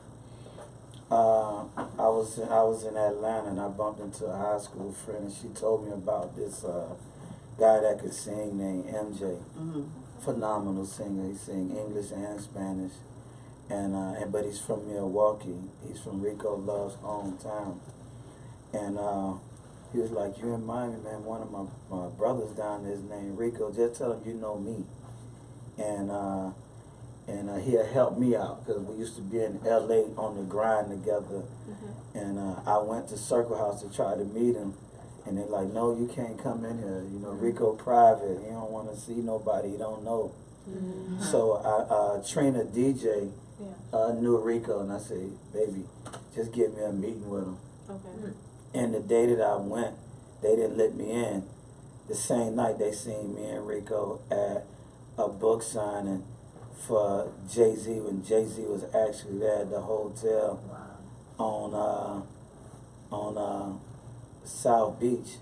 D: I was in Atlanta and I bumped into a high school friend and she told me about this guy that could sing named MJ. Phenomenal singer. He sing English and Spanish, and but he's from Milwaukee. He's from Rico Love's hometown, and he was like, "You in Miami, man? One of my brothers down there is named Rico. Just tell him you know me." And he'll help me out because we used to be in LA on the grind together. And I went to Circle House to try to meet him. And they're like, "No, you can't come in here. You know, Rico private. He don't want to see nobody he don't know." So Trina DJ knew Rico, and I said, "Baby, just give me a meeting with him."
F: Okay.
D: And the day that I went, they didn't let me in. The same night they seen me and Rico at a book signing for Jay-Z when Jay-Z was actually there at the hotel on South Beach.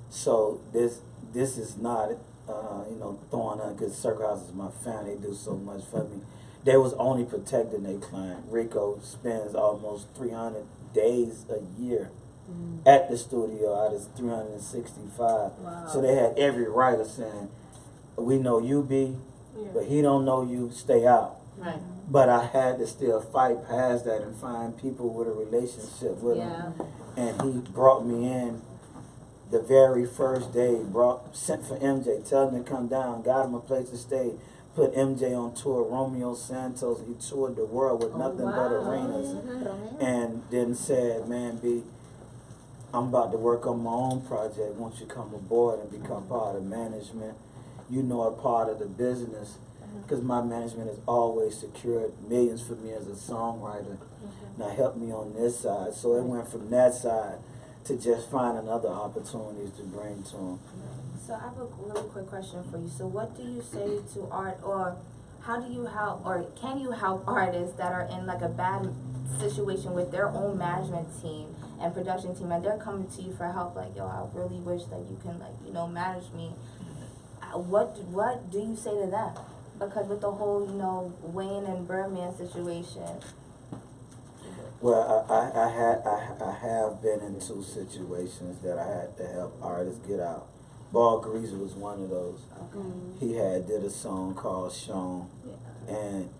D: So this is not throwing on, because Circle House is my family. They do so much for me. They was only protecting their client. Rico spends almost 300 days a year at the studio out of 365. So they had every right of saying, "We know you be, but he don't know you, stay out."
A: Right.
D: But I had to still fight past that and find people with a relationship with him. And he brought me in the very first day, sent for MJ, tell him to come down, got him a place to stay, put MJ on tour, Romeo Santos. He toured the world with nothing but arenas. And then said, "Man, B, I'm about to work on my own project. Won't you come aboard and become part of management? You know, a part of the business." Because my management has always secured millions for me as a songwriter. Now help me on this side. So it went from that side to just finding other opportunities to bring to them.
E: So I have a really quick question for you. So what do you say to art, or how do you help, or can you help artists that are in like a bad situation with their own management team and production team, and they're coming to you for help, like, "Yo, I really wish that you can, like, you know, manage me." What do you say to them? Because with the whole, you know, Wayne and Birdman situation.
D: Well, I have been in two situations that I had to help artists get out. Ball Greaser was one of those. He did a song called Sean, and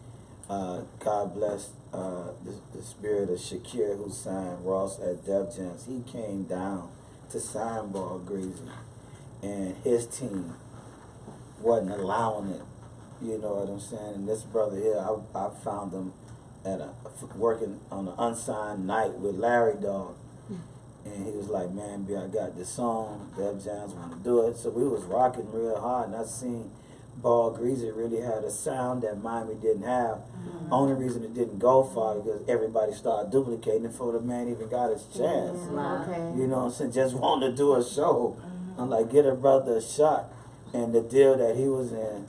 D: God bless the spirit of Shakir, who signed Ross at Def Jams. He came down to sign Ball Greaser, and his team wasn't allowing it. You know what I'm saying? And this brother here, I found him working on an unsigned night with Larry Dog. And and he was like, man, B, I got this song, Def Jams want to do it. So we was rocking real hard, and I seen Ball Greasy really had a sound that Miami didn't have. Only reason it didn't go far because everybody started duplicating it before the man even got his chance.
A: Wow.
B: Okay.
D: You know what I'm saying? Just wanted to do a show. I'm like, get a brother a shot. And the deal that he was in,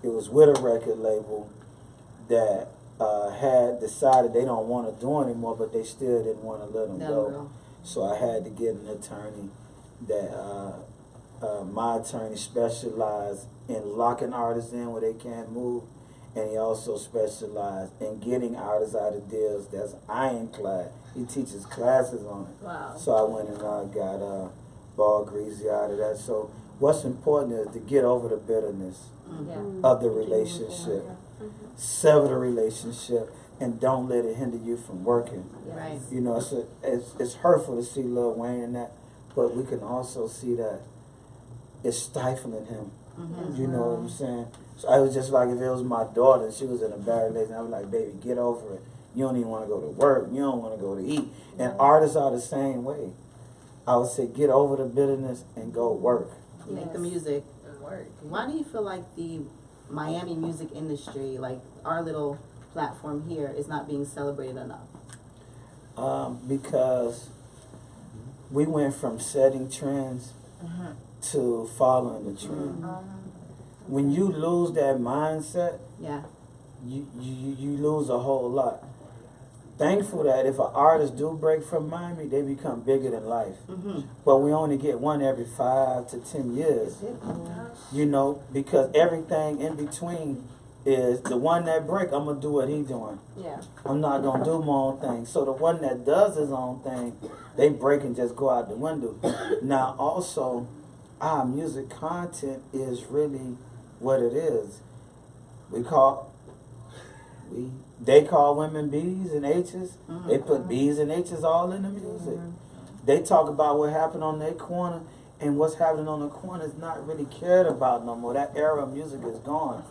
D: it was with a record label that had decided they don't want to do anymore, but they still didn't want to let him go. So I had to get an attorney that my attorney specialized in locking artists in where they can't move, and he also specialized in getting artists out of deals that's ironclad. He teaches classes on it.
C: Wow.
D: So I went and got Ball Greasy out of that. So what's important is to get over the bitterness
C: Yeah.
D: of the relationship, sever the relationship, and don't let it hinder you from working.
A: Right.
D: You know, it's hurtful to see Lil Wayne in that, but we can also see that it's stifling him. You know what I'm saying? So I was just like, if it was my daughter and she was in a bad relationship, I was like, baby, get over it. You don't even want to go to work. You don't want to go to eat. And artists are the same way. I would say get over the bitterness and go work.
A: Make the music.
C: And work.
A: Why do you feel like the Miami music industry, like our little platform here, is not being celebrated enough?
D: Because we went from setting trends to following the trend. When you lose that mindset,
A: Yeah.
D: you lose a whole lot. Thankful that if an artist do break from Miami, they become bigger than life. But we only get one every 5 to 10 years. You know, because everything in between is the one that break, I'm gonna do what he doing.
C: Yeah.
D: I'm not gonna do my own thing. So the one that does his own thing, they break and just go out the window. Now also, our music content is really what it is. They call women B's and H's. They put B's and H's all in the music. They talk about what happened on their corner, and what's happening on the corner is not really cared about no more. That era of music is gone.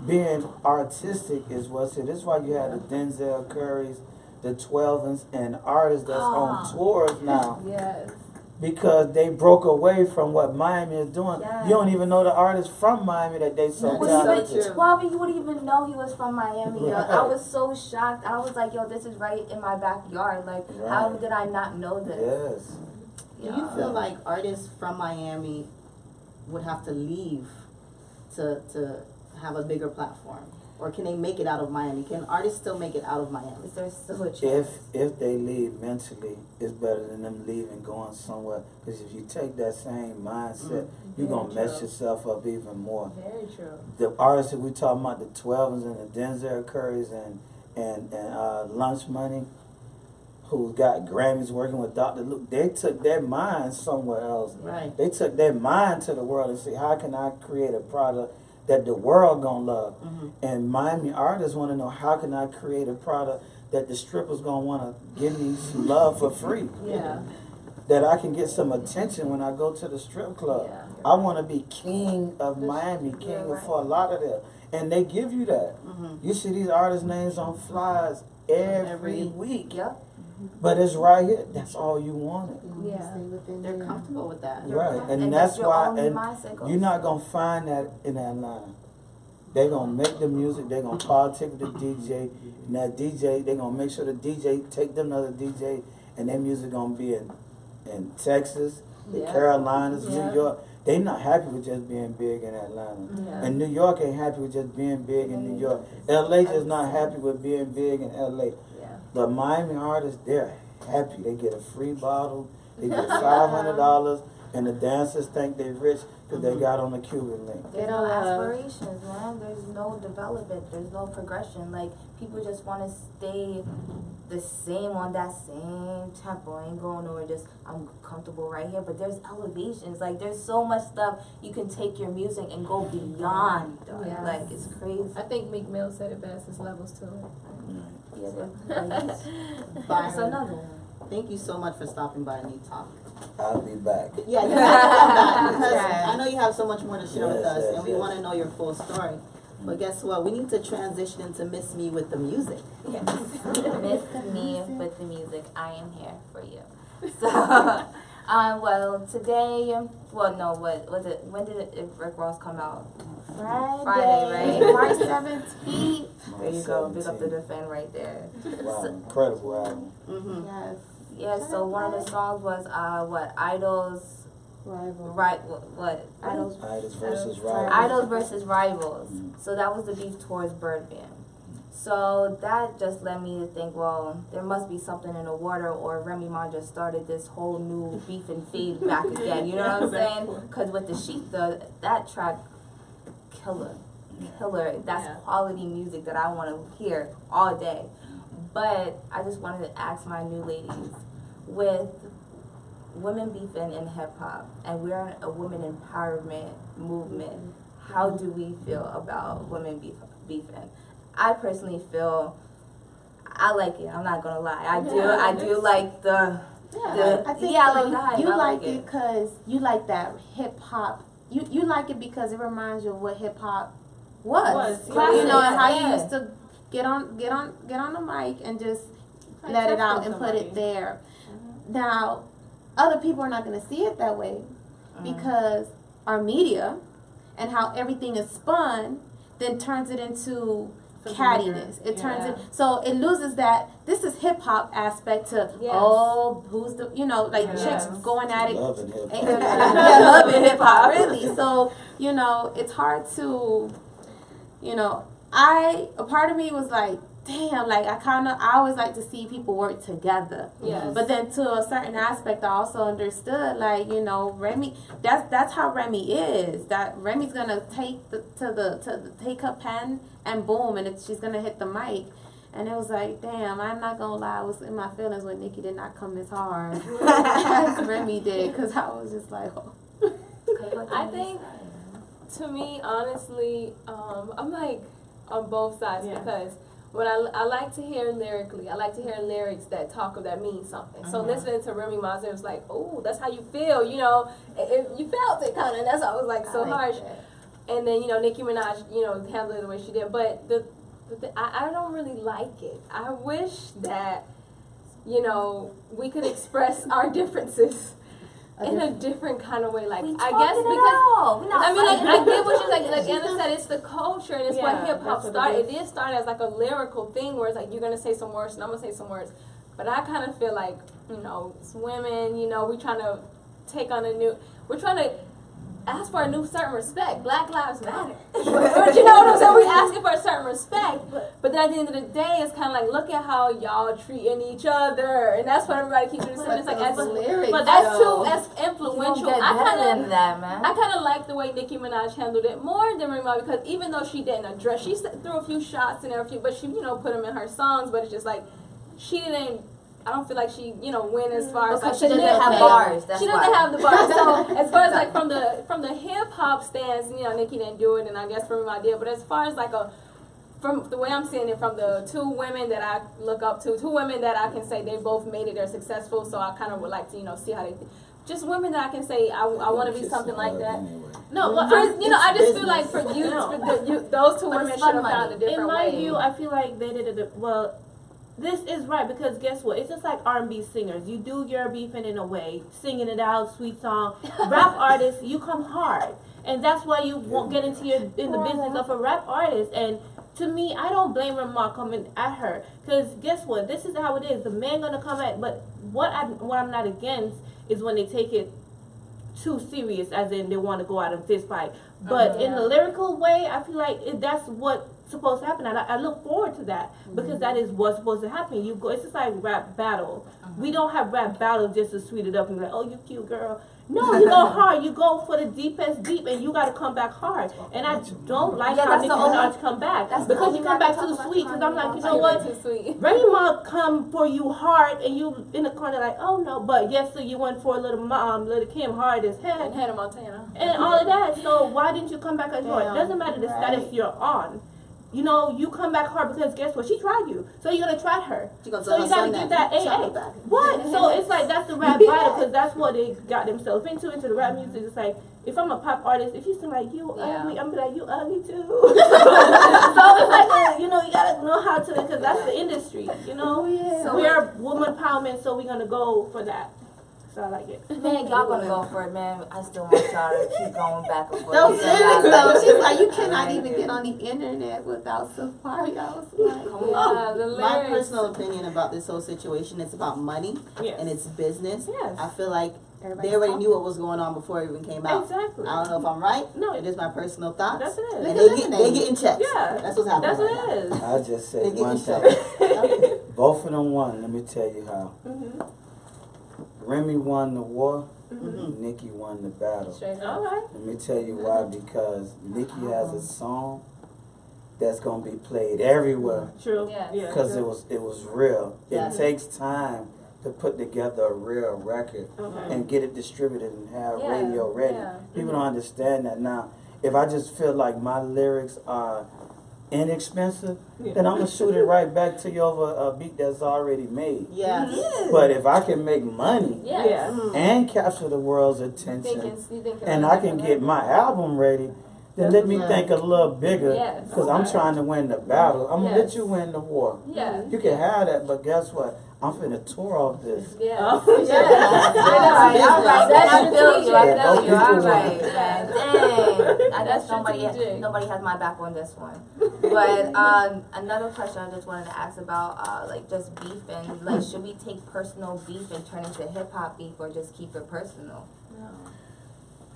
D: Being artistic is what's it. This is why you have the Denzel Currys, the 12ers, and artists that's on tours now.
C: Yes.
D: Because they broke away from what Miami is doing.
E: Yes.
D: You don't even know the artists from Miami that they so
A: That's
D: talented.
A: so true.
E: 12, you wouldn't even know he was from Miami. Yo.
D: Right.
E: I was so shocked. I was like, yo, this is right in my backyard. Like, how
D: Right.
E: did I not know this?
D: Yes.
A: Do you feel like artists from Miami would have to leave to have a bigger platform? Or can they make it out of Miami? Can artists still make it out of Miami?
E: Is there still a chance?
D: If they leave mentally, it's better than them leaving going somewhere. Because if you take that same mindset, you're going to mess
C: true.
D: yourself up even more.
C: Very true.
D: The artists that we talking about, the 12ers and the Denzel Currys and Lunch Money, who got Grammys working with Dr. Luke, they took their mind somewhere else.
A: Right.
D: They took their mind to the world and say, how can I create a product that the world gonna love? And Miami artists want to know, how can I create a product that the strippers gonna want to give me some love for free?
C: Yeah.
D: That I can get some attention when I go to the strip club.
C: Yeah.
D: I want to be king of Miami, king of Fort Lauderdale, and they give you that. You see these artists' names on flyers every week.
E: Yep.
D: But it's right here. That's all you wanted.
E: Yeah.
A: They're comfortable with that.
D: Right. And
E: And
D: that's
E: your
D: why
E: own
D: and
E: mindset goes.
D: you're not going to find that in Atlanta. They're going to make the music. They're going to politic with the DJ. And that DJ, they're going to make sure the DJ take them another DJ. And their music going to be in Texas, the
C: Yeah.
D: Carolinas,
C: Yeah.
D: New York. They not happy with just being big in Atlanta.
C: Yeah.
D: And New York ain't happy with just being big in New York. LA just not happy with being big in LA.
C: Yeah.
D: The Miami artists, they're happy. They get a free bottle. They get $500, and the dancers think they're rich because they got on the Cuban link.
E: There's no aspirations, man. There's no development. There's no progression. Like, people just want to stay the same on that same tempo. Ain't going nowhere. Just, I'm comfortable right here. But there's elevations. Like, there's so much stuff you can take your music and go beyond.
C: Yes.
E: Like, it's crazy.
C: I think Meek Mill said it best. It's levels to it.
E: Yeah, that's
A: Byron,
E: another one.
A: thank you so much for stopping by Need Talk.
D: I'll be back.
A: Yeah, you have to come back because
B: Yes.
A: I know you have so much more to share with
D: Yes,
A: us,
D: yes,
A: and we
D: yes.
A: want to know your full story. But guess what? We need to transition into Miss Me with the music.
E: Yes. Miss me with the music. I am here for you. So, well, today, well, no, what was it? When did Rick Ross come out? Friday, right?
B: March 17th.
E: There you go. Big up the Defend right there.
D: Wow, incredible album.
A: Mm-hmm.
B: Yes.
E: Yeah. So one of the songs was what Idols,
B: Rival.
E: right? What?
B: Idols.
D: Idols versus Rivals.
E: Idols versus Rivals. So that was the beef towards Birdman. So that just led me to think, well, there must be something in the water, or Remy Ma just started this whole new beef and feed back again. You know what I'm saying? Because with the sheep, that track, killer. That's
C: Yeah.
E: quality music that I want to hear all day. But I just wanted to ask my new ladies, with women beefing in hip hop, and we're in a women empowerment movement, how do we feel about women beefing? I personally feel I like it. I'm not gonna lie. I do like the
B: I think
E: I like the hype.
B: you
E: I
B: like it because you like that hip hop. You like it because it reminds you of what hip hop was. You know, and how you used to get on the mic and just let it out and put it there. Now, other people are not going to see it that way because our media and how everything is spun then turns it into cattiness. It turns it, so it loses that this is hip hop aspect to who's the, you know, like chicks going at it.
D: Loving hip hop.
B: Loving hip hop, really. So, you know, it's hard to, you know, a part of me was like, damn, like I always like to see people work together.
C: Yes.
B: But then to a certain aspect, I also understood, like, you know, Remy, that's how Remy is. That Remy's gonna take take her pen and boom, and she's gonna hit the mic. And it was like, damn, I'm not gonna lie, I was in my feelings when Nicki did not come as hard as Remy did, because I was just like, oh.
C: I think, to me, honestly, I'm like on both sides because when I like to hear lyrically, I like to hear lyrics that that mean something. So listening to Remy Ma, it was like, oh, that's how you feel, you know, you felt it kind of, and that's why I was like so harsh. And then, you know, Nicki Minaj, you know, handled it the way she did, but I don't really like it. I wish that, you know, we could express our differences in a different kind of way. Like, I guess because I mean, I get what she's like Anna said, it's the culture and it's what hip hop started. It did start as like a lyrical thing where it's like you're gonna say some words and I'm gonna say some words. But I kind of feel like, you know, it's women, you know, we're trying to we're trying to ask for a new certain respect. Black Lives Matter. But you know what I'm saying? We're asking for a certain respect. But then at the end of the day, it's kind of like, look at how y'all treating each other. And that's what everybody keeps doing. It's like, as influential. I kind of like the way Nicki Minaj handled it more than Remy Ma, because even though she didn't address, she threw a few shots and everything, but she, you know, put them in her songs. But it's just like, she didn't. I don't feel like she, you know, went as far as like
E: she doesn't have bars.
C: She doesn't have the bars. So as far as like from the hip hop stance, you know, Nicki didn't do it, and I guess Remy Ma did. But as far as like from the way I'm seeing it, from the two women that I look up to, two women that I can say they both made it, they're successful. So I kind of would like to, you know, see how they. Just women that I can say I want to be something like that.
D: Anyway.
F: No, but
C: you know, I just feel like for those two women should have found a different way.
F: In my view, I feel like they did it well. This is right, because guess what? It's just like R&B singers. You do your beefing in a way, singing it out, sweet song. Rap artists, you come hard, and that's why you won't get into the business of a rap artist. And to me, I don't blame Remy coming at her, because guess what? This is how it is. The man gonna come at. But what I'm not against is when they take it too serious, as in they want to go out and fist fight. But in the lyrical way, I feel like that's what's supposed to happen, and I look forward to that, because that is what's supposed to happen. You go, it's just like rap battle. We don't have rap battle just to sweet it up and be like, oh, you cute girl. No, you go hard. You go for the deepest deep, and you got to come back hard. And I don't like how Nicki Minaj come back, because you come back too sweet. Because I'm like, you know what? Remy Ma come for you hard, and you in the corner like, oh no. But yes, so you went for little Kim hard as hell,
C: And Hannah Montana.
F: and all of that. So why didn't you come back as hard? It doesn't matter the status you're on. You know, you come back hard because guess what? She tried you. So you're going to try her. So you got to give that AA. What? So it's like, that's the rap battle, because that's what they got themselves into the rap music. It's like, if I'm a pop artist, if you sing like, you ugly, I'm be like, you ugly too. So it's like, you know, you got to know how to, because that's the industry, you know? So we are woman empowerment, so we're going to go for that. So I like it.
E: Man, y'all gonna go for it, man. I still want y'all to keep going back and forth.
B: No,
E: You said
B: serious
E: y'all
B: though.
E: like
B: She's
E: it.
B: like, you cannot
E: I like
B: even
E: it.
B: get on the internet without Safari. I was like,
C: Yeah, the
A: My
C: lyrics.
A: personal opinion about this whole situation, it's about money
F: Yes.
A: and it's business.
F: Yes.
A: I feel like
B: everybody's
A: they already
B: talking.
A: knew what was going on before it even came out.
F: Exactly.
A: I don't know if I'm right.
F: No.
A: It is my personal thoughts.
F: That's it.
A: And
B: Look
A: they getting checks.
F: Yeah.
A: That's what's happening.
F: That's what
A: right
F: it is.
D: I just
A: They
D: said
A: getting
D: one
A: checks.
D: thing.
A: Okay.
D: Both of them won. Let me tell you how.
F: Mm-hmm.
D: Remy won the war.
A: Mhm.
D: Nikki won the battle.
C: Straight
F: All
C: up.
F: right.
D: Let me tell you why. Because Nikki has a song that's gonna be played everywhere.
F: True.
C: Yes.
F: Yeah.
D: Because it was real.
A: Yeah.
D: It takes time to put together a real record
F: Okay.
D: and get it distributed and have
C: Yeah,
D: radio ready.
C: yeah.
D: People don't understand that now. If I just feel like my lyrics are inexpensive,
F: Yeah.
D: then I'm gonna shoot it right back to you over a beat that's already made.
A: Yes.
D: But if I can make money
C: Yes.
F: Yeah.
A: Mm.
D: and capture the world's
C: You
D: attention,
C: thinking
D: and I can get my album ready, then let me
A: Yeah.
D: think a little bigger.
C: Yes.
D: Because I'm
F: Okay.
D: trying to win the battle. I'm gonna let
C: Yes.
D: you win the war.
C: Yeah.
D: You can have that, but guess what? I'm finna tour off this.
C: Yeah.
F: Oh.
E: All right, all right.
C: That's
E: I feel you. I
D: Yeah,
E: feel you. All
D: people
E: right,
D: want-
E: man. Dang. I guess
C: That's strategic.
E: nobody has my back on this one. But another question I just wanted to ask about, like just beef and like, should we take personal beef and turn into hip hop beef or just keep it personal?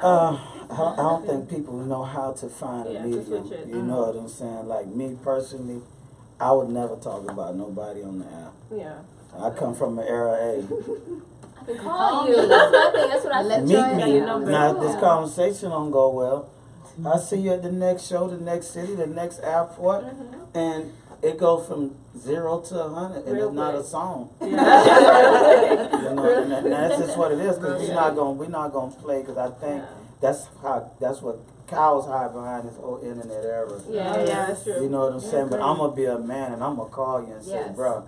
D: I don't think people know how to find
F: Yeah,
D: a
F: to
D: medium.
F: switch it.
D: You know what I'm saying? Like me personally, I would never talk about nobody on the app.
F: Yeah.
D: I come from an era A.
C: I can call you. That's my thing. That's what I said.
D: Meet
F: Got
D: me.
F: your number.
D: Now, if this conversation don't go well, I see you at the next show, the next city, the next airport, and it goes from 0 to 100, and
F: Real
D: it's not a
F: quick.
D: song.
F: Yeah.
D: You know, and that's just what it is. Because we're not gonna play. Because I think that's what cows hide behind this whole internet era.
F: Yeah, yeah, that's true.
D: You know what I'm saying? But I'm gonna be a man, and I'm gonna call you and say,
C: Yes.
D: bro,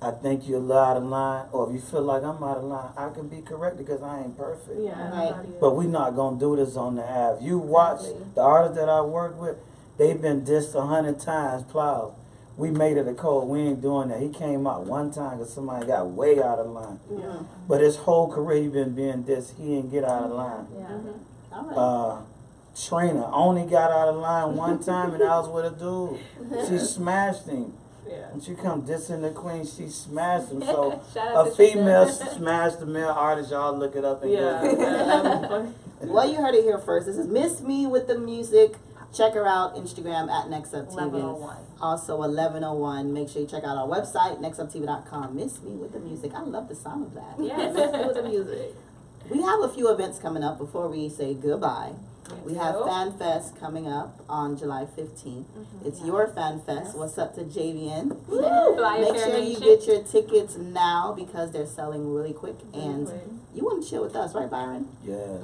D: I think you're a little out of line, or if you feel like I'm out of line, I can be corrected because I ain't perfect.
F: Yeah.
A: Right.
D: But we not gonna do this on the app. You watch the artists that I work with, they've been dissed 100 times. Plows. We made it a code. We ain't doing that. He came out one time because somebody got way out of line.
F: Yeah.
D: But his whole career he been being dissed. He ain't get out of line.
C: Yeah.
A: All right.
D: Trina only got out of line one time, and I was with a dude. She smashed him.
F: Yeah.
D: When she come dissing the queen, she smashed him. So
C: Shout out
D: a
C: to
D: female
C: Trina.
D: smashed the male artist. Y'all look it up and
F: Yeah.
D: Google it.
F: That'd be funny.
A: Well, you heard it here first. This is Miss Me with the Music. Check her out, Instagram at Next Up TV.
E: 1101.
A: Also 1101. Make sure you check out our website, nextuptv.com. Miss Me with the Music. I love the sound of that.
F: Yeah, listen to the music.
A: We have a few events coming up before we say goodbye. We have
C: do.
A: Fan Fest coming up on July 15th. It's your Fan Fest. What's up to JVN?
C: Flyer
A: Make
C: Fair
A: sure you
C: Nation.
A: get your tickets now because they're selling really quick. And
F: Quick.
A: you want to chill with us, right, Byron?
D: Yeah.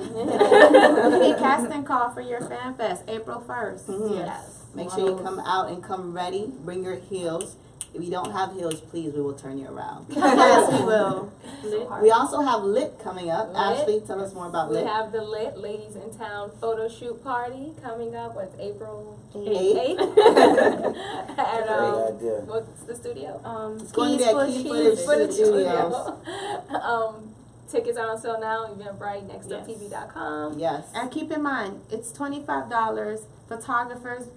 B: Big casting call for your fan fest, April 1st.
A: Mhm.
C: Yes.
A: Make sure you come out and come ready. Bring your heels. If you don't have heels, please, we will turn you around.
B: Yes, we will.
C: Lit.
A: We also have Lit coming up.
C: Lit.
A: Ashley, tell us more about
C: We
A: Lit.
C: have the Lit Ladies in Town photo shoot party coming up. What's April
A: 8th.
C: 8th? At,
D: Great idea.
C: what's the studio?
A: It's going to be at Key Footage Studios.
C: Tickets are on sale now. Eventbrite, nextuptv.com.
A: Yes.
B: And keep in mind, it's $25. Photographers,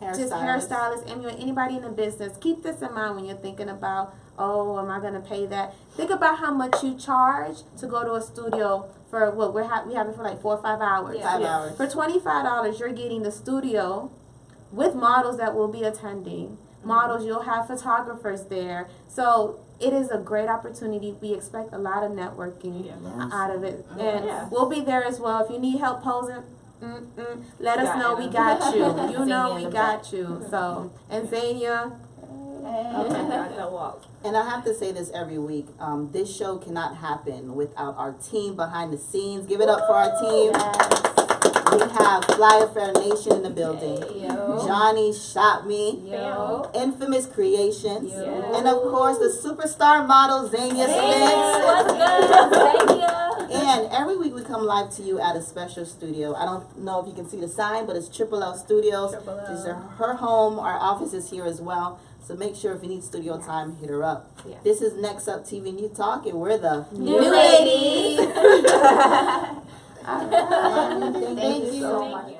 B: just hairstylists, anybody in the business. Keep this in mind when you're thinking about, oh, am I going to pay that? Think about how much you charge to go to a studio for what we have it for like 4 or 5 hours.
C: Yeah.
A: 5 hours.
B: For $25, you're getting the studio with models that will be attending. Models, you'll have photographers there. So it is a great opportunity. We expect a lot of networking out of it. And
F: Yeah.
B: we'll be there as well. If you need help posing, let us know. We got you. You know we got you. So, and Zania,
F: That walk.
A: And I have to say this every week. This show cannot happen without our team behind the scenes. Give it up for our team. We have Flyer Fair Nation in the building.
C: Yo.
A: Johnny Shot Me.
C: Yo.
A: Infamous Creations.
C: Yo.
A: And of course, the superstar model Zania Spence.
C: What's good? Thank you.
A: again, every week we come live to you at a special studio. I don't know if you can see the sign, but it's Triple L Studios.
C: Triple L.
A: This is her home. Our office is here as well. So make sure if you need studio time, hit her up.
F: Yes.
A: This is Next Up TV New Talk, and we're the
E: New ladies.
B: All right.
E: Thank you so much.